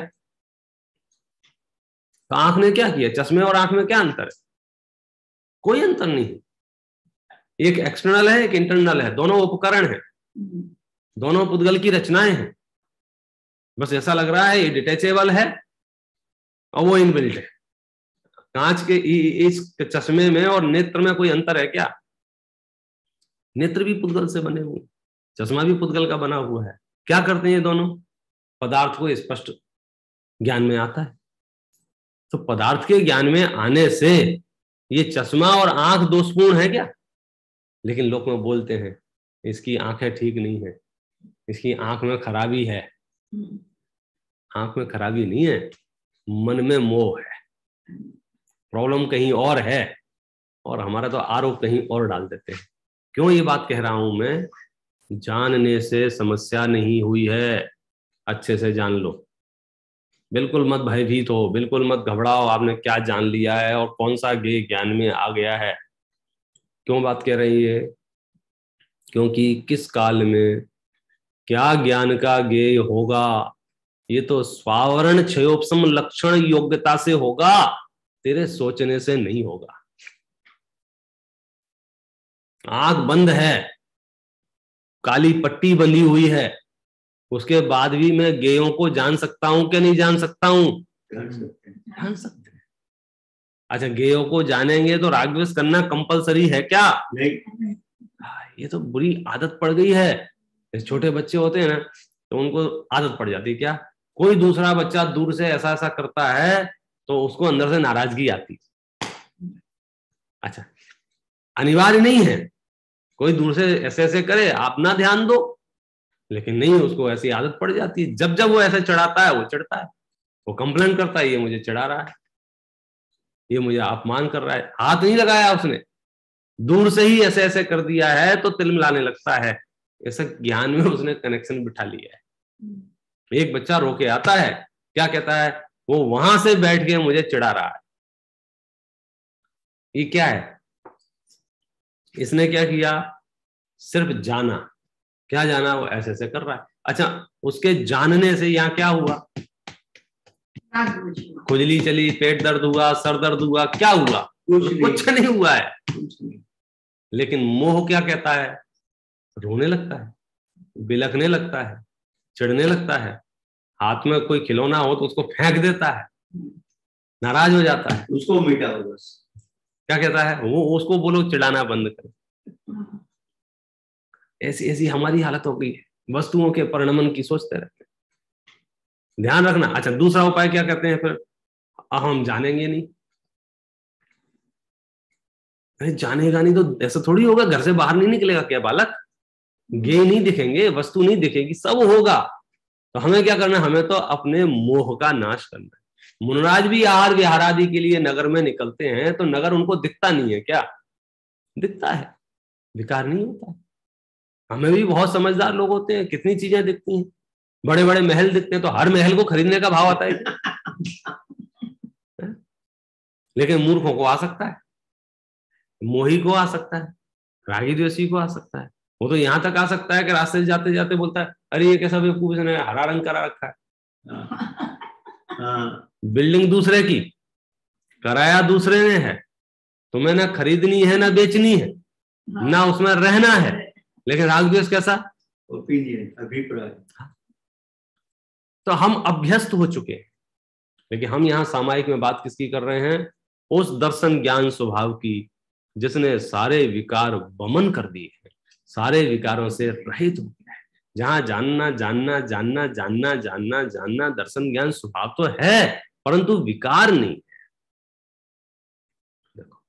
तो आंख ने क्या किया? चश्मे और आंख में क्या अंतर है? कोई अंतर नहीं है। एक एक्सटर्नल है, एक इंटरनल है, दोनों उपकरण है, दोनों पुद्गल की रचनाएं हैं। बस ऐसा लग रहा है ये डिटैचेबल है और वो इनबिल्ट है। कांच के इस चश्मे में और नेत्र में कोई अंतर है क्या? नेत्र भी पुद्गल से बने हुए, चश्मा भी पुद्गल का बना हुआ है। क्या करते हैं ये दोनों? पदार्थ को स्पष्ट ज्ञान में आता है। तो पदार्थ के ज्ञान में आने से ये चश्मा और आंख दोषपूर्ण है क्या? लेकिन लोग में बोलते हैं इसकी आंखें ठीक नहीं है, इसकी आंख में खराबी है। आंख में खराबी नहीं है, मन में मोह है, प्रॉब्लम कहीं और है, और हमारा तो आरोप कहीं और डाल देते हैं। क्यों ये बात कह रहा हूं मैं? जानने से समस्या नहीं हुई है, अच्छे से जान लो। बिल्कुल मत भयभीत हो, बिल्कुल मत घबराओ आपने क्या जान लिया है और कौन सा गे ज्ञान में आ गया है। क्यों बात कह रही है? क्योंकि किस काल में क्या ज्ञान का गेय होगा, ये तो स्वावरण क्षयोपशम लक्षण योग्यता से होगा, तेरे सोचने से नहीं होगा। आंख बंद है, काली पट्टी बंधी हुई है, उसके बाद भी मैं गेयों को जान सकता हूं कि नहीं जान सकता हूं? जान सकते हैं। अच्छा, गेयों को जानेंगे तो राग द्वेष करना कंपलसरी है क्या? नहीं। ये तो बुरी आदत पड़ गई है। छोटे बच्चे होते हैं ना, तो उनको आदत पड़ जाती है क्या? कोई दूसरा बच्चा दूर से ऐसा ऐसा करता है तो उसको अंदर से नाराजगी आती। अच्छा, अनिवार्य नहीं है कोई दूर से ऐसे ऐसे करे आप ना ध्यान दो, लेकिन नहीं, उसको ऐसी आदत पड़ जाती है। जब जब वो ऐसे चढ़ाता है वो चढ़ता है, वो कंप्लेन करता है ये मुझे चढ़ा रहा है, ये मुझे अपमान कर रहा है। हाथ नहीं लगाया उसने, दूर से ही ऐसे ऐसे कर दिया है तो तिलमिलाने लगता है। ऐसा ज्ञान में उसने कनेक्शन बिठा लिया है। एक बच्चा रोके आता है, क्या कहता है? वो वहां से बैठ के मुझे चिढ़ा रहा है। ये क्या है? इसने क्या किया? सिर्फ जाना। क्या जाना? वो ऐसे ऐसे कर रहा है। अच्छा, उसके जानने से यहाँ क्या हुआ? खुजली चली, पेट दर्द हुआ, सर दर्द हुआ, क्या हुआ? कुछ नहीं हुआ है। लेकिन मोह क्या कहता है? रोने लगता है, बिलखने लगता है, चिढ़ने लगता है, हाथ में कोई खिलौना हो तो उसको फेंक देता है, नाराज हो जाता है, उसको मिटाओ बस। क्या कहता है वो, उसको बोलो चिढ़ाना बंद करो। ऐसी ऐसी हमारी हालत हो गई है, वस्तुओं के परिणमन की सोचते रहते हैं। ध्यान रखना। अच्छा, दूसरा उपाय क्या करते हैं फिर, हम जानेंगे नहीं। अरे जानेगा नहीं तो ऐसा थोड़ी होगा, घर से बाहर नहीं निकलेगा क्या बालक, गे नहीं दिखेंगे, वस्तु नहीं दिखेगी, सब होगा। तो हमें क्या करना है, हमें तो अपने मोह का नाश करना है। मुनराज भी आहार विहार आदि के लिए नगर में निकलते हैं तो नगर उनको दिखता नहीं है क्या, दिखता है, विकार नहीं होता है। हमें भी बहुत समझदार लोग होते हैं, कितनी चीजें दिखती हैं, बड़े बड़े महल दिखते हैं तो हर महल को खरीदने का भाव आता है लेकिन मूर्खों को आ सकता है, मोही को आ सकता है, रागी द्वेषी को आ सकता है। वो तो यहां तक आ सकता है कि रास्ते से जाते जाते बोलता है, अरे ये कैसा बेवकूफ इसने हरा रंग करा रखा है। बिल्डिंग दूसरे की, कराया दूसरे ने है, तुम्हें ना खरीदनी है ना बेचनी है, ना उसमें रहना है, लेकिन राग द्वेष कैसा, ओपिनियन, अभिप्राय। तो हम अभ्यस्त हो चुके हैं। लेकिन हम यहाँ सामायिक में बात किसकी कर रहे हैं, उस दर्शन ज्ञान स्वभाव की जिसने सारे विकार वमन कर दिए हैं, सारे विकारों से रहित हो गया है। जहां जानना जानना जानना जानना जानना जानना दर्शन ज्ञान स्वभाव तो है, परंतु विकार नहीं। देखो,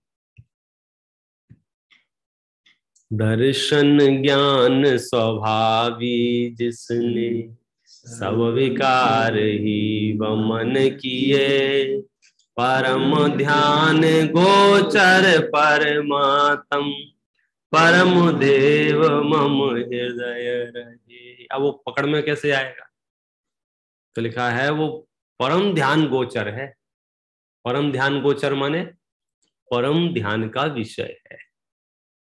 दर्शन ज्ञान स्वभावी जिसने सब विकार ही वमन किए, परम ध्यान गोचर परमात्म, परम देव मम हृदय रहे। अब वो पकड़ में कैसे आएगा, तो लिखा है वो परम ध्यान गोचर है। परम ध्यान गोचर माने परम ध्यान का विषय है।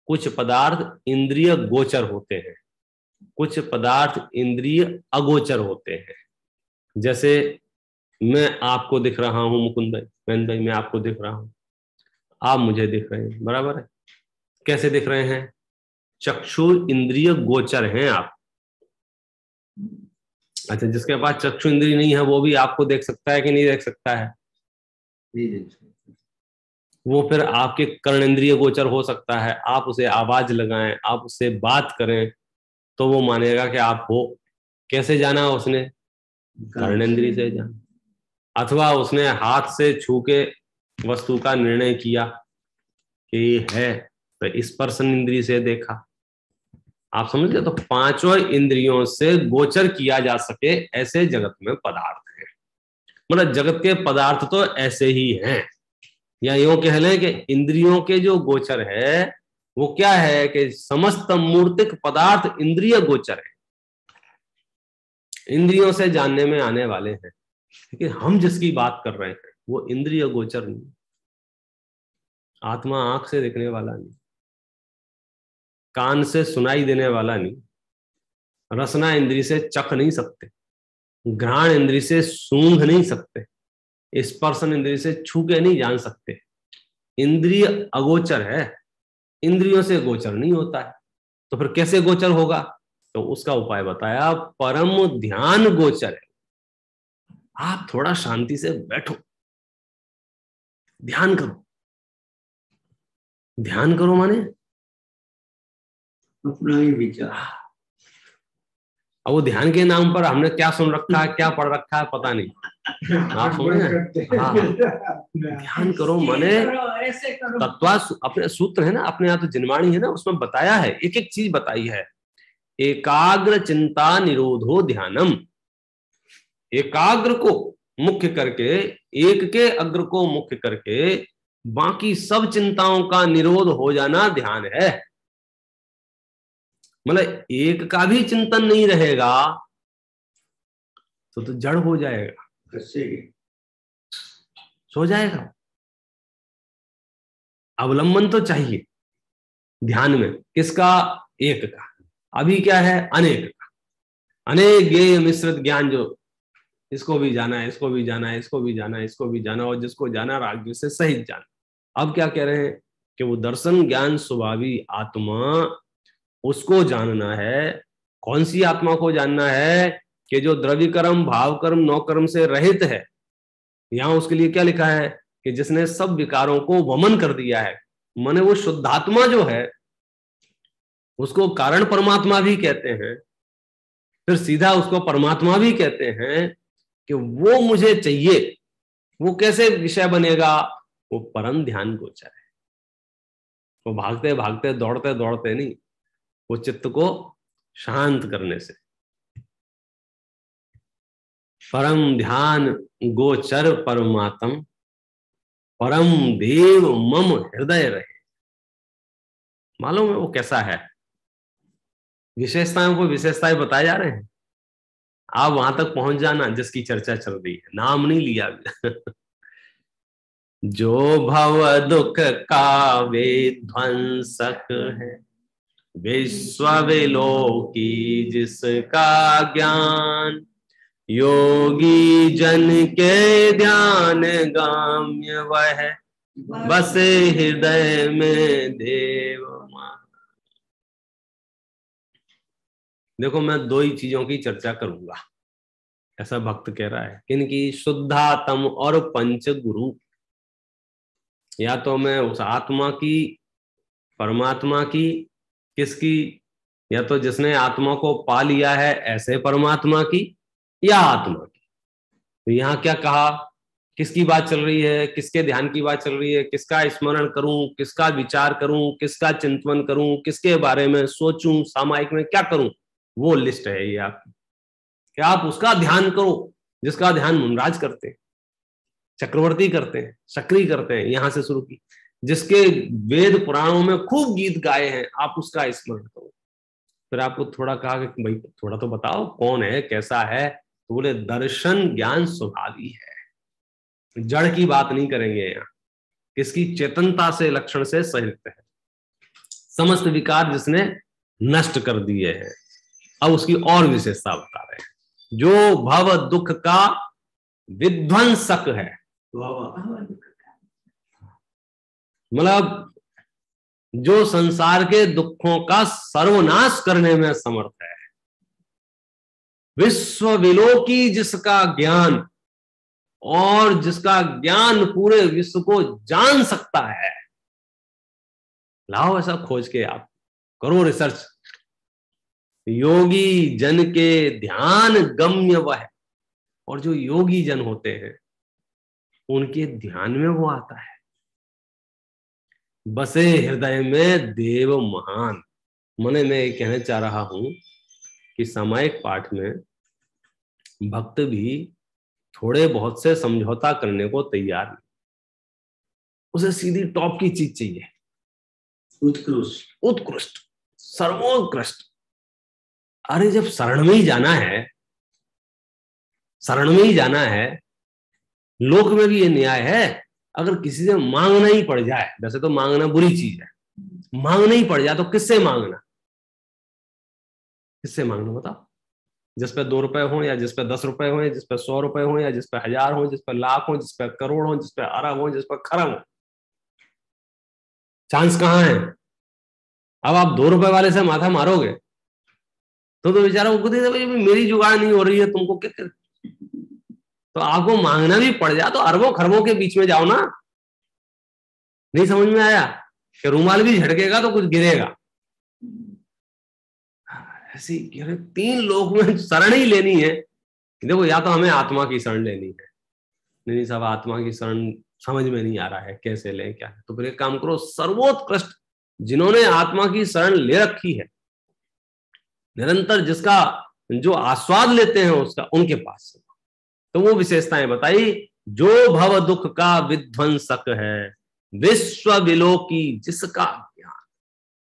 कुछ पदार्थ इंद्रिय गोचर होते हैं, कुछ पदार्थ इंद्रिय अगोचर होते हैं। जैसे मैं आपको दिख रहा हूं मुकुंद भाई, मैं आपको दिख रहा हूं, आप मुझे दिख रहे हैं, बराबर है। कैसे दिख रहे हैं, चक्षु इंद्रिय गोचर हैं आप। अच्छा, जिसके पास चक्षु इंद्रिय नहीं है वो भी आपको देख सकता है कि नहीं देख सकता है, नहीं देख सकता। वो फिर आपके कर्ण इंद्रिय गोचर हो सकता है। आप उसे आवाज लगाएं, आप उससे बात करें तो वो मानेगा कि आप हो। कैसे जाना उसने, कर्णेंद्रिय से जाना। अथवा उसने हाथ से छू के वस्तु का निर्णय किया कि ये है, तो स्पर्शन इंद्रिय से देखा। आप समझ गए, तो पांचों इंद्रियों से गोचर किया जा सके ऐसे जगत में पदार्थ हैं। मतलब जगत के पदार्थ तो ऐसे ही हैं, या यूं कह लें कि इंद्रियों के जो गोचर है वो क्या है कि समस्त मूर्तिक पदार्थ इंद्रिय गोचर है, इंद्रियों से जानने में आने वाले हैं। लेकिन हम जिसकी बात कर रहे हैं वो इंद्रिय गोचर नहीं, आत्मा आंख से देखने वाला नहीं, कान से सुनाई देने वाला नहीं, रसना इंद्रिय से चख नहीं सकते, घ्राण इंद्रिय से सूंघ नहीं सकते, स्पर्शन इंद्रिय से छू के नहीं जान सकते। इंद्रिय अगोचर है, इंद्रियों से गोचर नहीं होता है। तो फिर कैसे गोचर होगा, तो उसका उपाय बताया, परम ध्यान गोचर है। आप थोड़ा शांति से बैठो, ध्यान करो। ध्यान करो माने अपना ही विचार। अब वो ध्यान के नाम पर हमने क्या सुन रखा है, क्या पढ़ रखा है, पता नहीं। आप सुन रहे हैं, हाँ, ध्यान करो माने तत्वा अपने सूत्र है ना, अपने यहाँ तो जिनवाणी है ना, उसमें बताया है, एक एक चीज बताई है। एकाग्र चिंता निरोधो ध्यानम, एकाग्र को मुख्य करके, एक के अग्र को मुख्य करके बाकी सब चिंताओं का निरोध हो जाना ध्यान है। मतलब एक का भी चिंतन नहीं रहेगा तो जड़ हो जाएगा, सो जाएगा। अवलंबन तो चाहिए ध्यान में, किसका, एक का। अभी क्या है, अनेक का। अनेक ज्ञेय मिश्रित ज्ञान, जो इसको भी जाना है, इसको भी जाना है, इसको भी जाना है, इसको भी जाना, और जिसको जाना राग से सहित जाना। अब क्या कह रहे हैं कि वो दर्शन ज्ञान स्वभावी आत्मा, उसको जानना है। कौन सी आत्मा को जानना है, कि जो द्रव्य कर्म, भाव कर्म, नौ कर्म से रहित है, यहां उसके लिए क्या लिखा है कि जिसने सब विकारों को वमन कर दिया है, माने वो शुद्धात्मा जो है उसको कारण परमात्मा भी कहते हैं, फिर सीधा उसको परमात्मा भी कहते हैं कि वो मुझे चाहिए। वो कैसे विषय बनेगा? वो परम ध्यान गोचर है। वो भागते भागते दौड़ते दौड़ते नहीं, वो चित्त को शांत करने से। परम ध्यान गोचर परमात्म, परम देव मम हृदय रहे। मालूम है वो कैसा है? विशेषताओं को विशेषताएं बताए जा रहे हैं। आप वहां तक पहुंच जाना जिसकी चर्चा चल रही है, नाम नहीं लिया जो भव दुख का विध्वंसक है, विश्व विलोकी जिसका ज्ञान, योगी जन के ध्यान गाम्य वह, बसे हृदय में देव मान। देखो मैं दो ही चीजों की चर्चा करूंगा, ऐसा भक्त कह रहा है। किनकी? शुद्धात्म और पंच गुरु। या तो मैं उस आत्मा की, परमात्मा की, किसकी? या तो जिसने आत्मा को पा लिया है ऐसे परमात्मा की, या आत्मा की। तो यहां क्या कहा? किसकी बात चल रही है? किसके ध्यान की बात चल रही है? किसका स्मरण करूं, किसका विचार करूं, किसका चिंतन करूं, किसके बारे में सोचूं, सामायिक में क्या करूं, वो लिस्ट है ये आपकी। कि आप उसका ध्यान करो जिसका ध्यान मुनराज करते हैं, चक्रवर्ती करते हैं, सक्रिय करते हैं। यहां से शुरू की, जिसके वेद पुराणों में खूब गीत गाए हैं, आप उसका स्मरण करो। फिर आपको थोड़ा कहा कि भाई थोड़ा तो बताओ कौन है, कैसा है? तो बोले दर्शन ज्ञान स्वभावी है। जड़ की बात नहीं करेंगे यहाँ, किसकी? चेतनता से, लक्षण से सहित है, समस्त विकार जिसने नष्ट कर दिए हैं। अब उसकी और विशेषता बता रहे हैं। जो भव दुख का विध्वंसक है, मतलब जो संसार के दुखों का सर्वनाश करने में समर्थ है, विश्व विलोकी जिसका ज्ञान, और जिसका ज्ञान पूरे विश्व को जान सकता है। लाओ ऐसा खोज के आप करो रिसर्च। योगी जन के ध्यान गम्य वह, और जो योगी जन होते हैं उनके ध्यान में वो आता है। बसे हृदय में देव महान। मने मैं ये कहना चाह रहा हूं कि सामायिक पाठ में भक्त भी थोड़े बहुत से समझौता करने को तैयार नहीं। उसे सीधी टॉप की चीज चाहिए, उत्कृष्ट, उत्कृष्ट, सर्वोत्कृष्ट। अरे जब शरण में ही जाना है, शरण में ही जाना है। लोक में भी ये न्याय है, अगर किसी से मांगना ही पड़ जाए, वैसे तो मांगना बुरी चीज है, मांगना ही पड़ जाए तो किससे मांगना? किससे मांगना बताओ? जिस पे 2 रुपए हो, या जिस पे 10 रुपए हो, जिस पे 100 रुपए हो, या जिस पे 1000 हो, जिस पे लाख हो, जिस पे करोड़ हो, जिस पे अरब हो, जिस पे खरब हो। चांस कहां है? अब आप 2 रुपए वाले से माथा मारोगे तो बेचारा वो खुद ही भाई मेरी जुगाड़ नहीं हो रही है, तुमको क्या कर? तो आपको मांगना भी पड़ जाए तो अरबों खरबों के बीच में जाओ ना। नहीं समझ में आया कि रुमाल भी झटकेगा तो कुछ गिरेगा। ऐसी 3 लोग में शरण ही लेनी है। देखो, या तो हमें आत्मा की शरण लेनी है। नहीं साहब, आत्मा की शरण समझ में नहीं आ रहा है, कैसे लें, क्या है? तो फिर एक काम करो, सर्वोत्कृष्ट जिन्होंने आत्मा की शरण ले रखी है, निरंतर जिसका जो आस्वाद लेते हैं उसका, उनके पास तो वो विशेषताएं बताई। जो भव दुख का विध्वंसक है, विश्व विलोकी जिसका ज्ञान,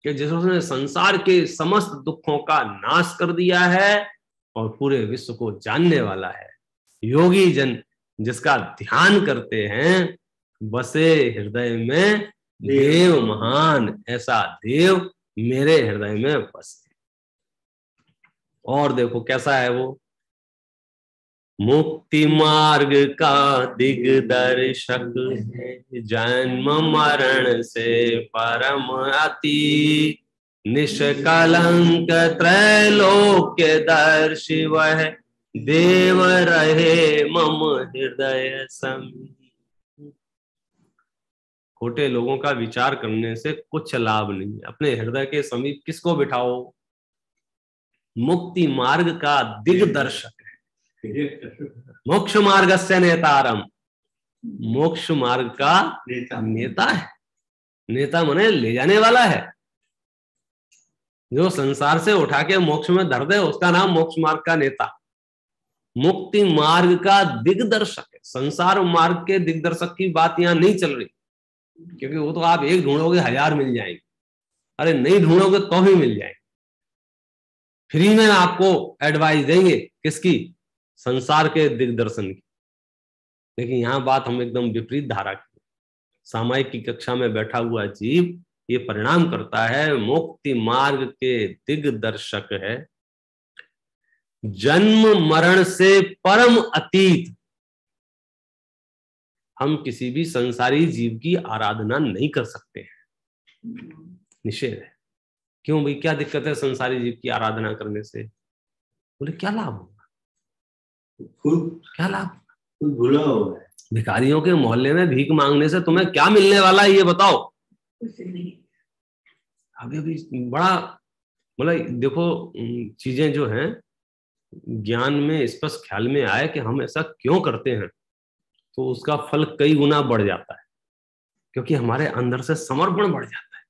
कि जिसने संसार के समस्त दुखों का नाश कर दिया है और पूरे विश्व को जानने वाला है। योगी जन जिसका ध्यान करते हैं, बसे हृदय में देव महान। ऐसा देव मेरे हृदय में बसे। और देखो कैसा है वो, मुक्ति मार्ग का दिग्दर्शक है, जन्म मरण से परम अति, निष्कलंक त्रैलोक्य दर्शी वह, देव रहे मम हृदय समीप। खोटे लोगों का विचार करने से कुछ लाभ नहीं। अपने हृदय के समीप किसको बिठाओ? मुक्ति मार्ग का दिग्दर्शक है, मोक्ष मार्गस्य नेतारम, मोक्ष मार्ग का नेता है। नेता माने ले जाने वाला है, जो संसार से उठा के मोक्ष में धर दे, उसका नाम मोक्ष मार्ग का नेता। मुक्ति मार्ग का दिग्दर्शक है। संसार मार्ग के दिग्दर्शक की बात यहां नहीं चल रही, क्योंकि वो तो आप एक ढूंढोगे 1000 मिल जाएंगे, अरे नहीं ढूंढोगे तो भी मिल जाएंगे। फ्री में आपको एडवाइस देंगे, किसकी? संसार के दिग्दर्शन की। लेकिन यहां बात हम एकदम विपरीत धारा की। सामायिक की कक्षा में बैठा हुआ जीव ये परिणाम करता है, मुक्ति मार्ग के दिग्दर्शक है, जन्म मरण से परम अतीत। हम किसी भी संसारी जीव की आराधना नहीं कर सकते हैं, निषेध है। क्यों भाई, क्या दिक्कत है संसारी जीव की आराधना करने से? बोले क्या लाभ होगा? क्या लाभ? खुद भूला हुआ है। भिखारियों के मोहल्ले में भीख मांगने से तुम्हें क्या मिलने वाला है, ये बताओ। कुछ नहीं। अभी बड़ा मतलब देखो, चीजें जो हैं ज्ञान में स्पष्ट ख्याल में आए कि हम ऐसा क्यों करते हैं, तो उसका फल कई गुना बढ़ जाता है, क्योंकि हमारे अंदर से समर्पण बढ़ जाता है,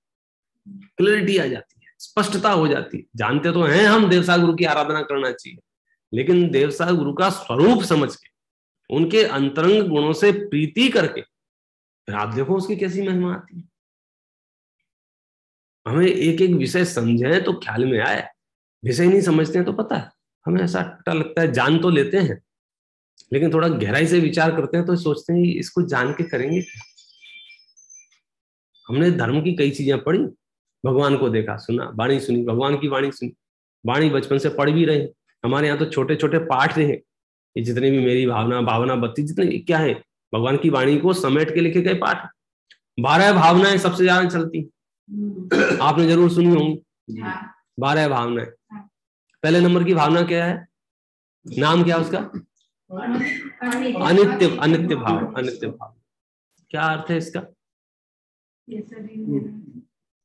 क्लैरिटी आ जाती है, स्पष्टता हो जाती है। जानते तो हैं हम देवसा गुरु की आराधना करना चाहिए, लेकिन देवसा गुरु का स्वरूप समझ के, उनके अंतरंग गुणों से प्रीति करके, फिर आप देखो उसकी कैसी महिमा आती है। हमें एक एक विषय समझे तो ख्याल में आए, विषय नहीं समझते हैं तो पता है हमें ऐसा लगता है, जान तो लेते हैं लेकिन थोड़ा गहराई से विचार करते हैं तो सोचते हैं इसको जान के करेंगे क्या। हमने धर्म की कई चीजें पढ़ी, भगवान को देखा सुना, वाणी सुनी, भगवान की वाणी सुनी, वाणी बचपन से पढ़ भी रहे। हमारे यहाँ तो छोटे छोटे पाठ रहे, ये जितने भी मेरी भावना, भावना बत्ती, जितने क्या है भगवान की वाणी को समेट के लिखे गए पाठ। 12 भावनाएं सबसे ज्यादा चलती, आपने जरूर सुनी होंगी। 12 भावनाएं। पहले नंबर की भावना क्या है? नाम क्या उसका? अनित्य। अनित्य भाव। अनित्य भाव क्या अर्थ है इसका?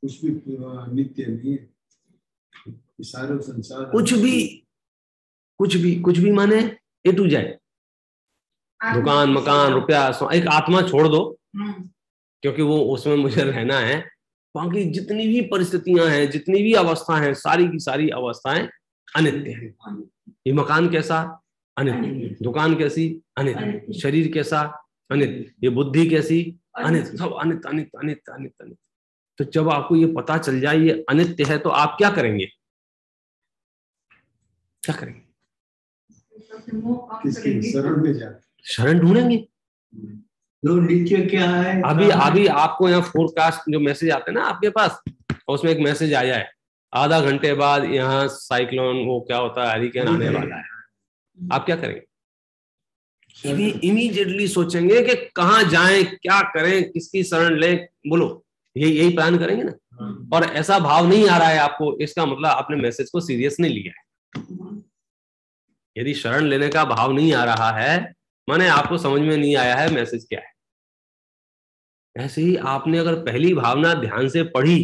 कुछ भी नित्य नहीं है, सारा संसार कुछ भी माने ए टू जेड, दुकान, मकान, रुपया, एक आत्मा छोड़ दो क्योंकि वो उसमें मुझे रहना है। बाकी जितनी भी परिस्थितियां हैं, जितनी भी अवस्था हैं, सारी की सारी अवस्थाएं अनित्य है। ये मकान कैसा? अनित्य। दुकान कैसी? अनित्य। शरीर कैसा? अनित्य। ये बुद्धि कैसी? अनित्य। सब अनित्य अनित्य अनित्य अनित्य अनित्य। तो जब आपको ये पता चल जाए ये अनित्य है, तो आप क्या करेंगे? क्या करेंगे? शरण में जा, शरण ढूंढेंगे। जो नित्य क्या है। अभी आपको यहाँ फोरकास्ट जो मैसेज आते हैं ना आपके पास, उसमें एक मैसेज आया है, आधा घंटे बाद यहाँ साइक्लोन, वो क्या होता है, हरिकेन आने वाला है। आप क्या करेंगे? इमीडिएटली सोचेंगे कि कहाँ जाएं, क्या करें, किसकी शरण लें। बोलो, यही प्लान करेंगे ना। और ऐसा भाव नहीं आ रहा है आपको, इसका मतलब आपने मैसेज को सीरियस नहीं लिया है। यदि शरण लेने का भाव नहीं आ रहा है, माने आपको समझ में नहीं आया है मैसेज क्या है। ऐसे ही आपने अगर पहली भावना ध्यान से पढ़ी,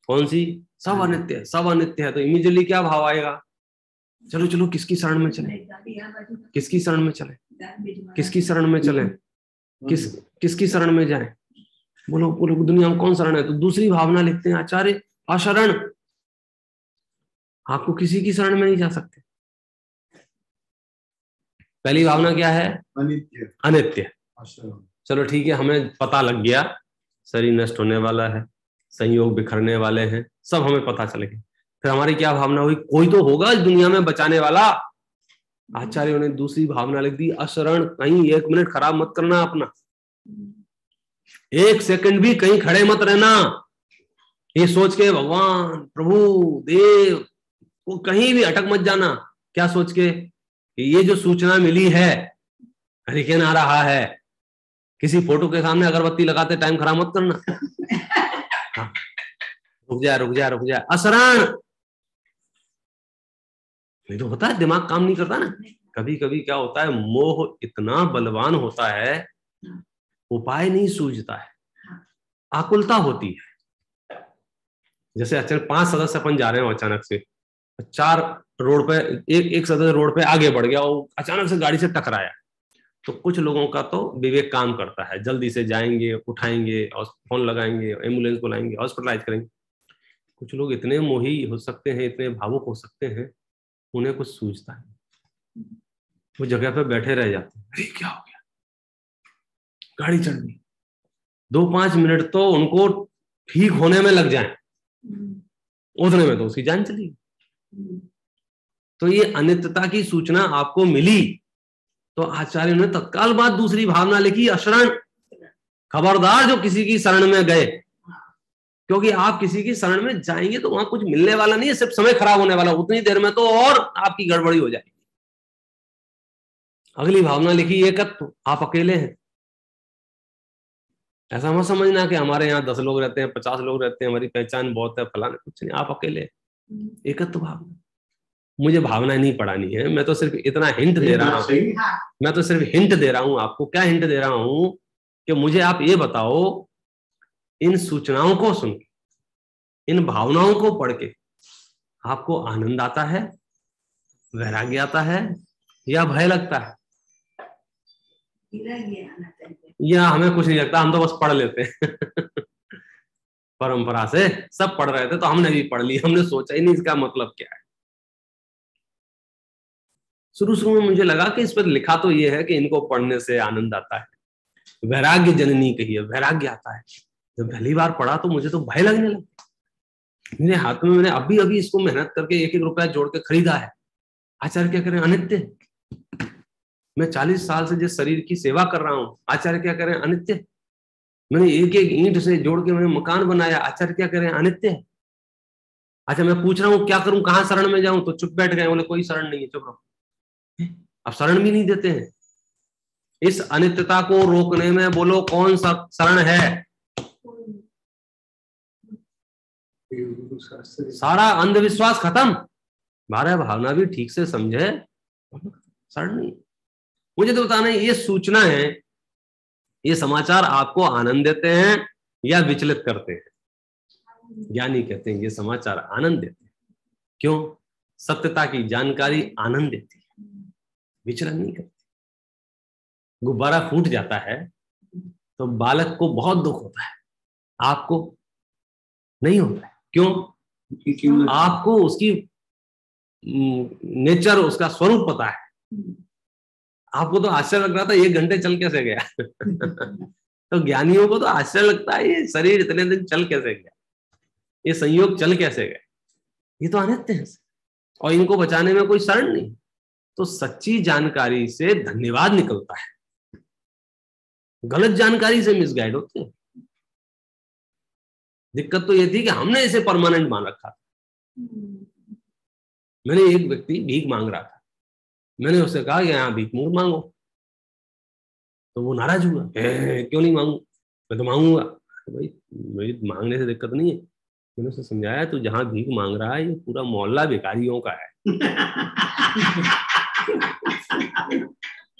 कौन सी? सब अनित्य है, सब अनित्य है, तो इमीडिएटली क्या भाव आएगा? चलो चलो किसकी शरण में चले, किसकी शरण में चले, किसकी शरण में चले, किसकी शरण में जाए? बोलो बोलो, दुनिया में कौन शरण है? तो दूसरी भावना लिखते हैं आचार्य अशरण। आपको किसी की शरण में नहीं जा सकते। पहली भावना क्या है? अनित्य। अनित्य। चलो ठीक है, हमें पता लग गया शरीर नष्ट होने वाला है, संयोग बिखरने वाले हैं, सब हमें पता चल गया। फिर हमारी क्या भावना हुई? कोई तो होगा इस दुनिया में बचाने वाला। आचार्यों ने दूसरी भावना लिख दी अशरण। कहीं 1 मिनट खराब मत करना अपना, 1 सेकंड भी कहीं खड़े मत रहना, ये सोच के भगवान, प्रभु, देव को कहीं भी अटक मत जाना। क्या सोच के? ये जो सूचना मिली है हरिकेन आ रहा है, किसी फोटो के सामने अगरबत्ती लगाते टाइम खराब मत करना। हाँ, रुक जा रुक जा रुक जा, अशरण। नहीं तो होता है दिमाग काम नहीं करता ना, कभी कभी क्या होता है, मोह इतना बलवान होता है, उपाय नहीं सूझता है, आकुलता होती है। जैसे अचानक 5 सदस्य अपन जा रहे हो, अचानक से 4 रोड पे एक सदस्य रोड पे आगे बढ़ गया और अचानक से गाड़ी से टकराया, तो कुछ लोगों का तो विवेक काम करता है, जल्दी से जाएंगे, उठाएंगे और फोन लगाएंगे, एम्बुलेंस बुलाएंगे, हॉस्पिटलाइज करेंगे। कुछ लोग इतने मोही हो सकते हैं, इतने भावुक हो सकते हैं, उन्हें कुछ सूझता है, वो जगह पे बैठे रह जाते हैं, अरे क्या हो गया, गाड़ी चढ़ गई। 2-5 मिनट तो उनको ठीक होने में लग जाए, उतने में तो उसकी जान चली। तो ये अनित्यता की सूचना आपको मिली तो आचार्य ने तत्काल बात दूसरी भावना लिखी, अशरण, खबरदार जो किसी की शरण में गए, क्योंकि आप किसी की शरण में जाएंगे तो वहां कुछ मिलने वाला नहीं है, सिर्फ समय खराब होने वाला, उतनी देर में तो और आपकी गड़बड़ी हो जाएगी। अगली भावना लिखी, एकत्व, आप अकेले हैं। ऐसा मत समझना कि हमारे यहाँ 10 लोग रहते हैं, 50 लोग रहते हैं, हमारी पहचान बहुत है, फलाना, कुछ नहीं, आप अकेले। एकत्व भावना। मुझे भावना नहीं पढ़ानी है, मैं तो सिर्फ इतना हिंट दे रहा हूँ, मैं तो सिर्फ हिंट दे रहा हूँ आपको। क्या हिंट दे रहा हूँ कि मुझे आप ये बताओ, इन सूचनाओं को सुन के, इन भावनाओं को पढ़ के आपको आनंद आता है, वैराग्य आता है, या भय लगता है, या हमें कुछ नहीं लगता, हम तो बस पढ़ लेते हैं। परंपरा से सब पढ़ रहे थे तो हमने भी पढ़ लिया, हमने सोचा ही नहीं इसका मतलब क्या है। शुरू में मुझे लगा कि इस पर लिखा तो ये है कि इनको पढ़ने से आनंद आता है, वैराग्य जननी कही है, वैराग्य आता है। जब पहली बार पढ़ा तो मुझे तो भय लगने लगा। मेरे हाथ में, मैंने अभी अभी इसको मेहनत करके 1-1 रुपया जोड़ के खरीदा है। आचार्य क्या करें, अनित्य। मैं 40 साल से जिस शरीर की सेवा कर रहा हूं, आचार्य क्या करें, अनित्य। मैंने 1-1 ईंट से जोड़ के मैंने मकान बनाया, आचार्य क्या करें, अनित्य। अच्छा, मैं पूछ रहा हूँ क्या करूं, कहाँ शरण में जाऊं, तो चुप बैठ गए, बोले कोई शरण नहीं है, चुप रहो। अब शरण भी नहीं देते हैं। इस अनित्यता को रोकने में बोलो कौन सा शरण है? सारा अंधविश्वास खत्म, 12 भावना भी ठीक से समझे, शरण नहीं। मुझे तो बताना है, ये सूचना है, ये समाचार आपको आनंद देते हैं या विचलित करते हैं? ज्ञानी कहते हैं ये समाचार आनंद देते हैं। क्यों? सत्यता की जानकारी आनंद देती है, विचलन नहीं करती। गुब्बारा फूट जाता है तो बालक को बहुत दुख होता है, आपको नहीं होता है। क्यों? आपको उसकी नेचर, उसका स्वरूप पता है। आपको तो आश्चर्य लग रहा था 1 घंटे चल कैसे गया। तो ज्ञानियों को तो आश्चर्य लगता है ये शरीर इतने दिन चल कैसे गया, ये संयोग चल कैसे गए, ये तो अनित्य है और इनको बचाने में कोई शरण नहीं। तो सच्ची जानकारी से धन्यवाद निकलता है, गलत जानकारी से मिसगाइड होते हैं। दिक्कत तो ये थी कि हमने इसे परमानेंट मान रखा था। मैंने एक व्यक्ति भीख मांग रहा था, मैंने उससे कहा कि यहाँ भीख मुझे मांगो, तो वो नाराज हुआ, क्यों नहीं मांगू, मैं तो मांगूंगा। भाई मेरी मांगने से दिक्कत नहीं है। मैंने उसे समझाया, तू जहाँ भीख मांग रहा है ये पूरा मोहल्ला भिखारियों का है।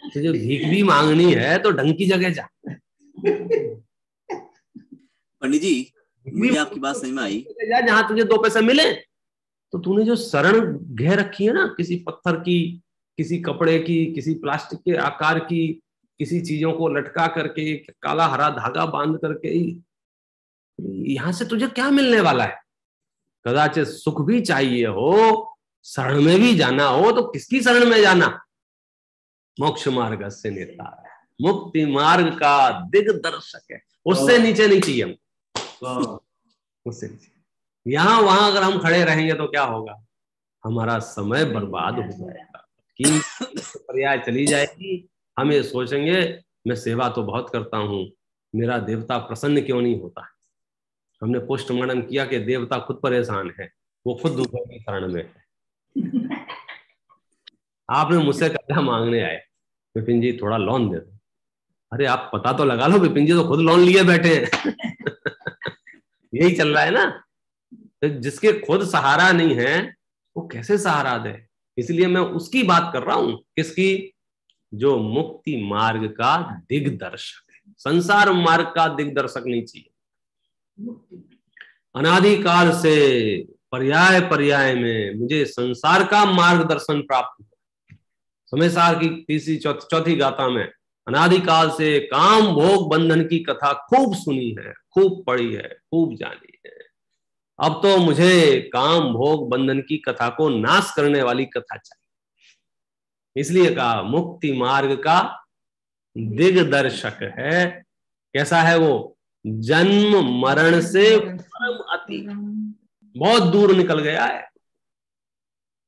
तुझे भीख भी मांगनी है तो ढंग की जगह जा। पंडित जी, मुझे आपकी बात समझ में आई, जहाँ तुझे 2 पैसे मिले। तो तूने जो शरण घेर रखी है ना, किसी पत्थर की, किसी कपड़े की, किसी प्लास्टिक के आकार की, किसी चीजों को लटका करके, काला हरा धागा बांध करके, यहां से तुझे क्या मिलने वाला है? कदाचित सुख भी चाहिए हो, शरण में भी जाना हो, तो किसकी शरण में जाना? मोक्ष मार्ग से नेता है, मुक्ति मार्ग का दिग्दर्शक है, उससे नीचे नहीं चाहिए हमको, उससे नीचे। यहां वहां अगर हम खड़े रहेंगे तो क्या होगा? हमारा समय बर्बाद हो जाएगा, कि पर्याय चली जाएगी। हम ये सोचेंगे मैं सेवा तो बहुत करता हूं, मेरा देवता प्रसन्न क्यों नहीं होता? हमने पोस्टमार्टम किया कि देवता खुद परेशान है, वो खुद दूसरों की शरण में है। आपने मुझसे कर्जा मांगने आए, विपिन जी थोड़ा लोन दे दो। अरे आप पता तो लगा लो, विपिन जी तो खुद लोन लिए बैठे हैं। यही चल रहा है ना। तो जिसके खुद सहारा नहीं है वो कैसे सहारा दे? इसलिए मैं उसकी बात कर रहा हूं, किसकी? जो मुक्ति मार्ग का दिग्दर्शक है। संसार मार्ग का दिग्दर्शक नहीं चाहिए। अनादिकाल से पर्याय पर्याय में मुझे संसार का मार्गदर्शन प्राप्त हुआ। समय सार की तीसरी चौथी गाथा में अनादिकाल से काम भोग बंधन की कथा खूब सुनी है, खूब पढ़ी है, खूब जानी है। अब तो मुझे काम भोग बंधन की कथा को नाश करने वाली कथा चाहिए। इसलिए कहा मुक्ति मार्ग का दिग्दर्शक है। कैसा है वो? जन्म मरण से परम अति, बहुत दूर निकल गया है।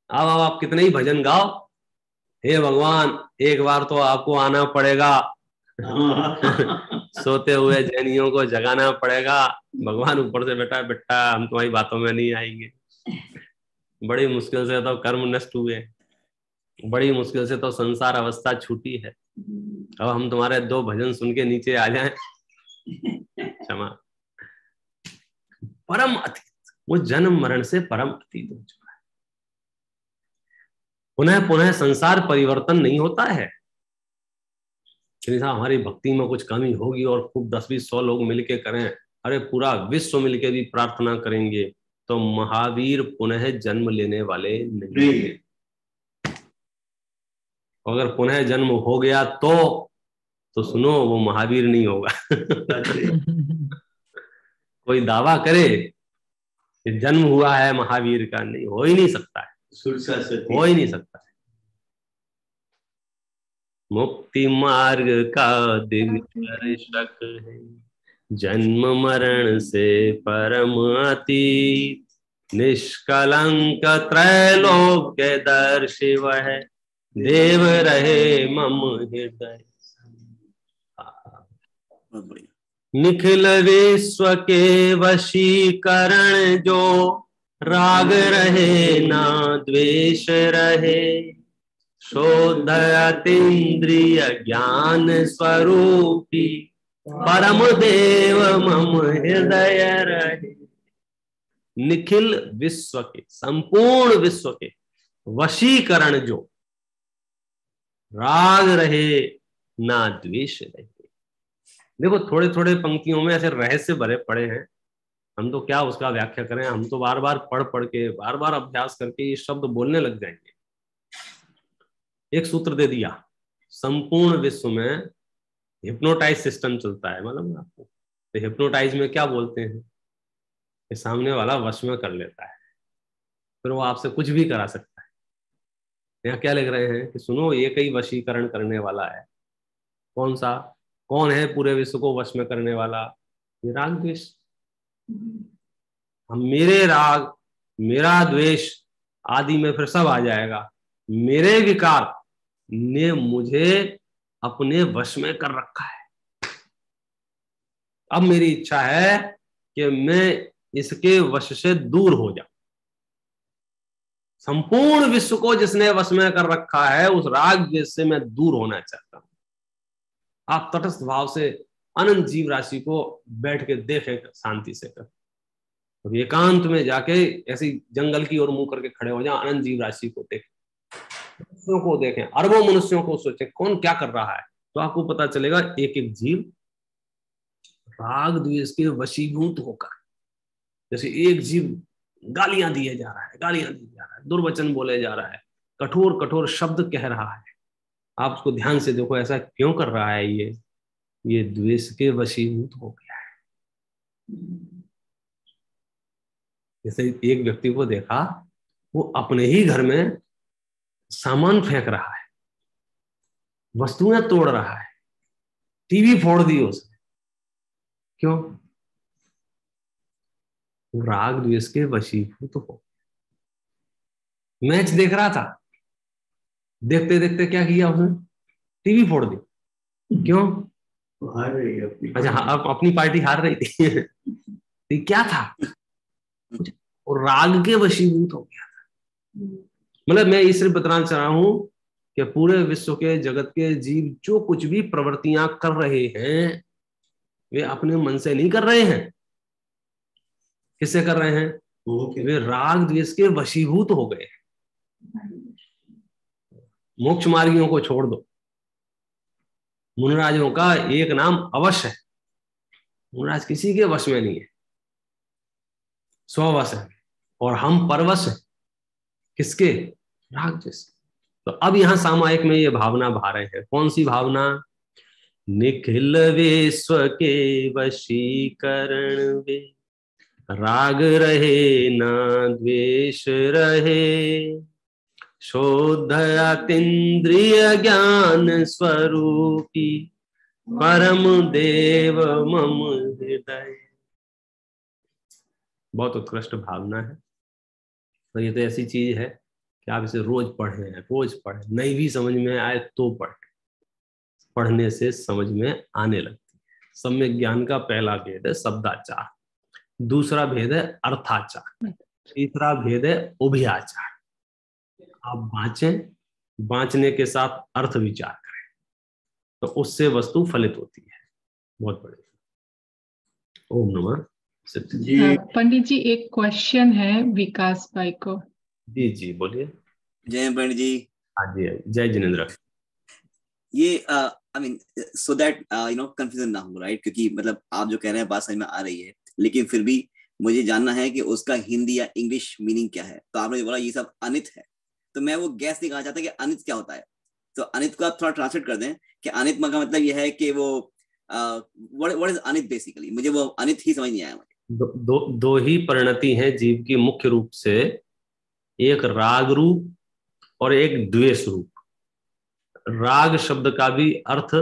अब आप कितने ही भजन गाओ, हे भगवान एक बार तो आपको आना पड़ेगा। सोते हुए जैनियों को जगाना पड़ेगा। भगवान ऊपर से बेटा बेटा हम तुम्हारी बातों में नहीं आएंगे। बड़ी मुश्किल से तो कर्म नष्ट हुए, बड़ी मुश्किल से तो संसार अवस्था छूटी है। अब हम तुम्हारे 2 भजन सुन के नीचे आ जाएं, क्षमा। परम अतीत, वो जन्म मरण से परम अतीत हो चुका है। पुनः पुनः संसार परिवर्तन नहीं होता है। हमारी भक्ति में कुछ कमी होगी और खूब 10-20-100 लोग मिलके करें, अरे पूरा विश्व मिलके भी प्रार्थना करेंगे तो महावीर पुनः जन्म लेने वाले नहीं। अगर पुनः जन्म हो गया तो सुनो वो महावीर नहीं होगा। कोई दावा करे कि जन्म हुआ है महावीर का, नहीं, हो ही नहीं सकता है, हो ही नहीं सकता है। मुक्ति मार्ग का दिग्दर्शक है, जन्म मरण से परम अतीत, निष्कलंक त्रैलोक्य दर्शी वह, देव रहे मम हृदय। निखिल विश्व के वशीकरण जो, राग रहे ना द्वेष रहे, शोध अतीन्द्रिय ज्ञान स्वरूपी, परम देव मम हृदय रहे। निखिल विश्व के, संपूर्ण विश्व के वशीकरण जो, राग रहे ना द्वेष रहे। देखो थोड़े थोड़े पंक्तियों में ऐसे रहस्य भरे पड़े हैं, हम तो क्या उसका व्याख्या करें, हम तो बार बार पढ़ पढ़ के बार बार अभ्यास करके ये शब्द बोलने लग जाएंगे। एक सूत्र दे दिया, संपूर्ण विश्व में हिप्नोटाइज सिस्टम चलता है, मालूम है आपको? तो हिप्नोटाइज में क्या बोलते हैं कि सामने वाला वश में कर लेता है, फिर वो आपसे कुछ भी करा सकता है। यहाँ क्या लिख रहे हैं कि सुनो एक ही वशीकरण करने वाला है। कौन सा? कौन है पूरे विश्व को वश में करने वाला? ये राग द्वेष। हम मेरे राग मेरा द्वेष आदि में फिर सब आ जाएगा। मेरे विकार ने मुझे अपने वश में कर रखा है। अब मेरी इच्छा है कि मैं इसके वश से दूर हो जाऊं। संपूर्ण विश्व को जिसने वश में कर रखा है उस राग द्वेष से मैं दूर होना चाहता हूं। आप तटस्थ भाव से अनंत जीव राशि को बैठ के देखें शांति से कर, तो एकांत में जाके ऐसी जंगल की ओर मुंह करके खड़े हो जाए, अनंत जीव राशि को देखें, मनुष्यों को देखें, अरबों मनुष्यों को सोचें कौन क्या कर रहा है, तो आपको पता चलेगा एक एक जीव राग द्वेष के वशीभूत होकर, जैसे एक जीव गालियां दिए जा रहा है, गालियां दिए जा रहा है, दुर्वचन बोले जा रहा है, कठोर कठोर शब्द कह रहा है। आप उसको ध्यान से देखो, ऐसा क्यों कर रहा है? ये द्वेष के वशीभूत हो गया है। जैसे एक व्यक्ति को देखा, वो अपने ही घर में सामान फेंक रहा है, वस्तुएं तोड़ रहा है, टीवी फोड़ दी उसने। क्यों? राग द्वेष के वशीभूत हो। मैच देख रहा था, देखते देखते क्या किया उसने? टीवी फोड़ दी। क्यों? हार रही अपनी। अच्छा, अपनी पार्टी हार रही थी। क्या था? और राग के वशीभूत हो गया था। मतलब मैं इसलिए बताना चाह रहा हूं कि पूरे विश्व के जगत के जीव जो कुछ भी प्रवृत्तियां कर रहे हैं वे अपने मन से नहीं कर रहे हैं। किससे कर रहे हैं? वे राग द्वेष के वशीभूत हो गए। मोक्ष मार्गियों को छोड़ दो, मुनराजों का एक नाम अवश्य है। मुनराज किसी के वश में नहीं है, स्ववश है, और हम परवश हैं किसके? राग जैसे। तो अब यहां सामायिक में ये भावना भा रहे हैं। कौन सी भावना? निखिल विश्व के वशीकरण वे, राग रहे ना द्वेष रहे, शोध अतीन्द्रिय ज्ञान स्वरूपी, परम देव मम हृदय। बहुत उत्कृष्ट भावना है। तो ये तो ऐसी चीज है कि आप इसे रोज पढ़ें, रोज पढ़ें, नहीं भी समझ में आए तो पढ़ें। पढ़ने से समझ में आने लगती है। सम्यक ज्ञान का पहला भेद है शब्दाचार, दूसरा भेद है अर्थाचार, तीसरा भेद है उभयाचार। आप बाँचें, बाँचने के साथ अर्थ विचार करें, तो उससे वस्तु फलित होती है। बहुत बढ़िया। ओम नमः सिद्ध जी। पंडित जी एक क्वेश्चन है विकास भाई को। जी जी बोलिए। जय पंडित जी। हाँ जी, जय जिनेंद्र। ये I mean so that confusion ना हो, राइट? क्योंकि मतलब आप जो कह रहे हैं बात समझ में आ रही है, लेकिन फिर भी मुझे जानना है कि उसका हिंदी या इंग्लिश मीनिंग क्या है। तो आपने बोला ये सब अनित है, तो मैं वो गैस नहीं करना चाहता कि अनित क्या होता है। तो अनित को आप थोड़ा ट्रांसलेट कर दें कि अनित का मतलब यह है कि वो व्हाट इज अनित बेसिकली। मुझे वो अनित ही समझ नहीं आया। दो ही परिणति हैं जीव की मुख्य रूप से, एक राग रूप और एक द्वेष रूप। राग शब्द का भी अर्थ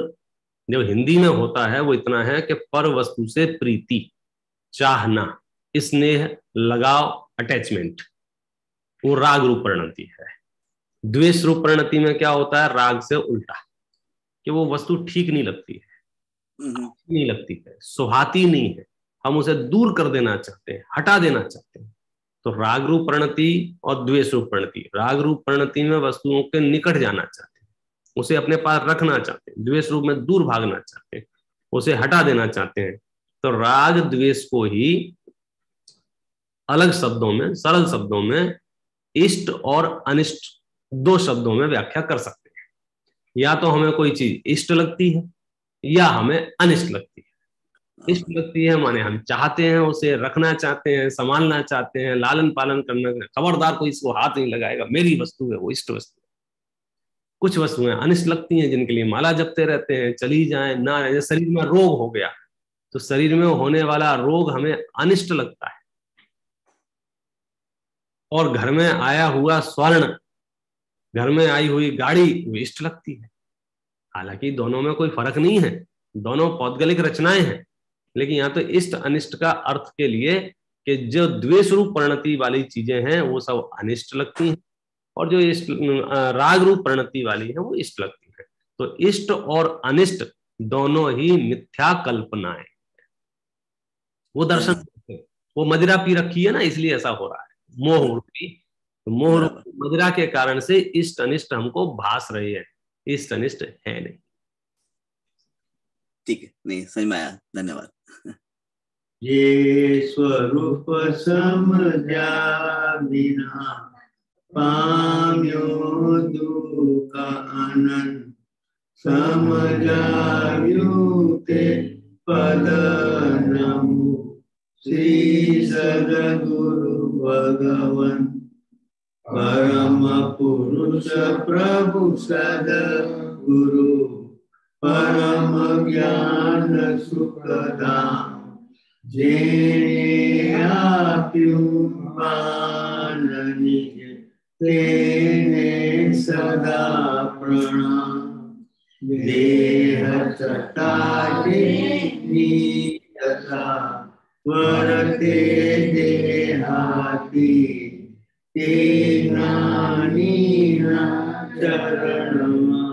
जो हिंदी में होता है वो इतना है कि पर वस्तु से प्रीति, चाहना, स्नेह, लगाव, अटैचमेंट, वो राग रूप परिणति है। द्वेष रूप परिणति में क्या होता है? राग से उल्टा, कि वो वस्तु ठीक नहीं लगती है, नहीं लगती है, सुहाती नहीं है, हम उसे दूर कर देना चाहते हैं, हटा देना चाहते हैं। तो राग रूप परिणति और द्वेष रूप परिणति। राग रूप परिणति में वस्तुओं के निकट जाना चाहते हैं, उसे अपने पास रखना चाहते हैं। द्वेष रूप में दूर भागना चाहते हैं, उसे हटा देना चाहते हैं। तो राग द्वेष को ही अलग शब्दों में, सरल शब्दों में इष्ट और अनिष्ट दो शब्दों में व्याख्या कर सकते हैं। या तो हमें कोई चीज इष्ट लगती है या हमें अनिष्ट लगती है। इष्ट लगती है माने हम चाहते हैं, उसे रखना चाहते हैं, संभालना चाहते हैं, लालन पालन करना, खबरदार कोई इसको हाथ नहीं लगाएगा, मेरी वस्तु है, वो इष्ट वस्तु है। कुछ वस्तुएं अनिष्ट लगती हैं जिनके लिए माला जपते रहते हैं, चली जाए ना रहे। शरीर में रोग हो गया तो शरीर में होने वाला रोग हमें अनिष्ट लगता है, और घर में आया हुआ स्वर्ण, घर में आई हुई गाड़ी वो इष्ट लगती है। हालांकि दोनों में कोई फर्क नहीं है, दोनों पौद्गलिक रचनाएं हैं, लेकिन यहाँ तो इष्ट अनिष्ट का अर्थ के लिए कि जो द्वेष रूप परिणति वाली चीजें हैं वो सब अनिष्ट लगती हैं, और जो इष्ट राग रूप परिणति वाली है वो इष्ट लगती है। तो इष्ट और अनिष्ट दोनों ही मिथ्या कल्पनाएं, वो दर्शन, वो मदिरा पी रखी है ना, इसलिए ऐसा हो रहा है, मोह रूपी। तो मोह रूपी मदिरा के कारण से इष्ट अनिष्ट हमको भास रही है, इष्ट अनिष्ट है नहीं। ठीक है, नहीं समझ में आया, धन्यवाद। ये स्वरूप समझा बिना पाम्यो दुख आनंद, समझाव्यु ते पद नमो श्री सद्गुरु भगवन, परम पुरुष प्रभु सद्गुरु, परम ज्ञान सुखदाम, जेने आप्यु माननीय तेने सदा प्रणाम। देह चटाके नीतसा वरते देहाती, तेना नीना चरणमा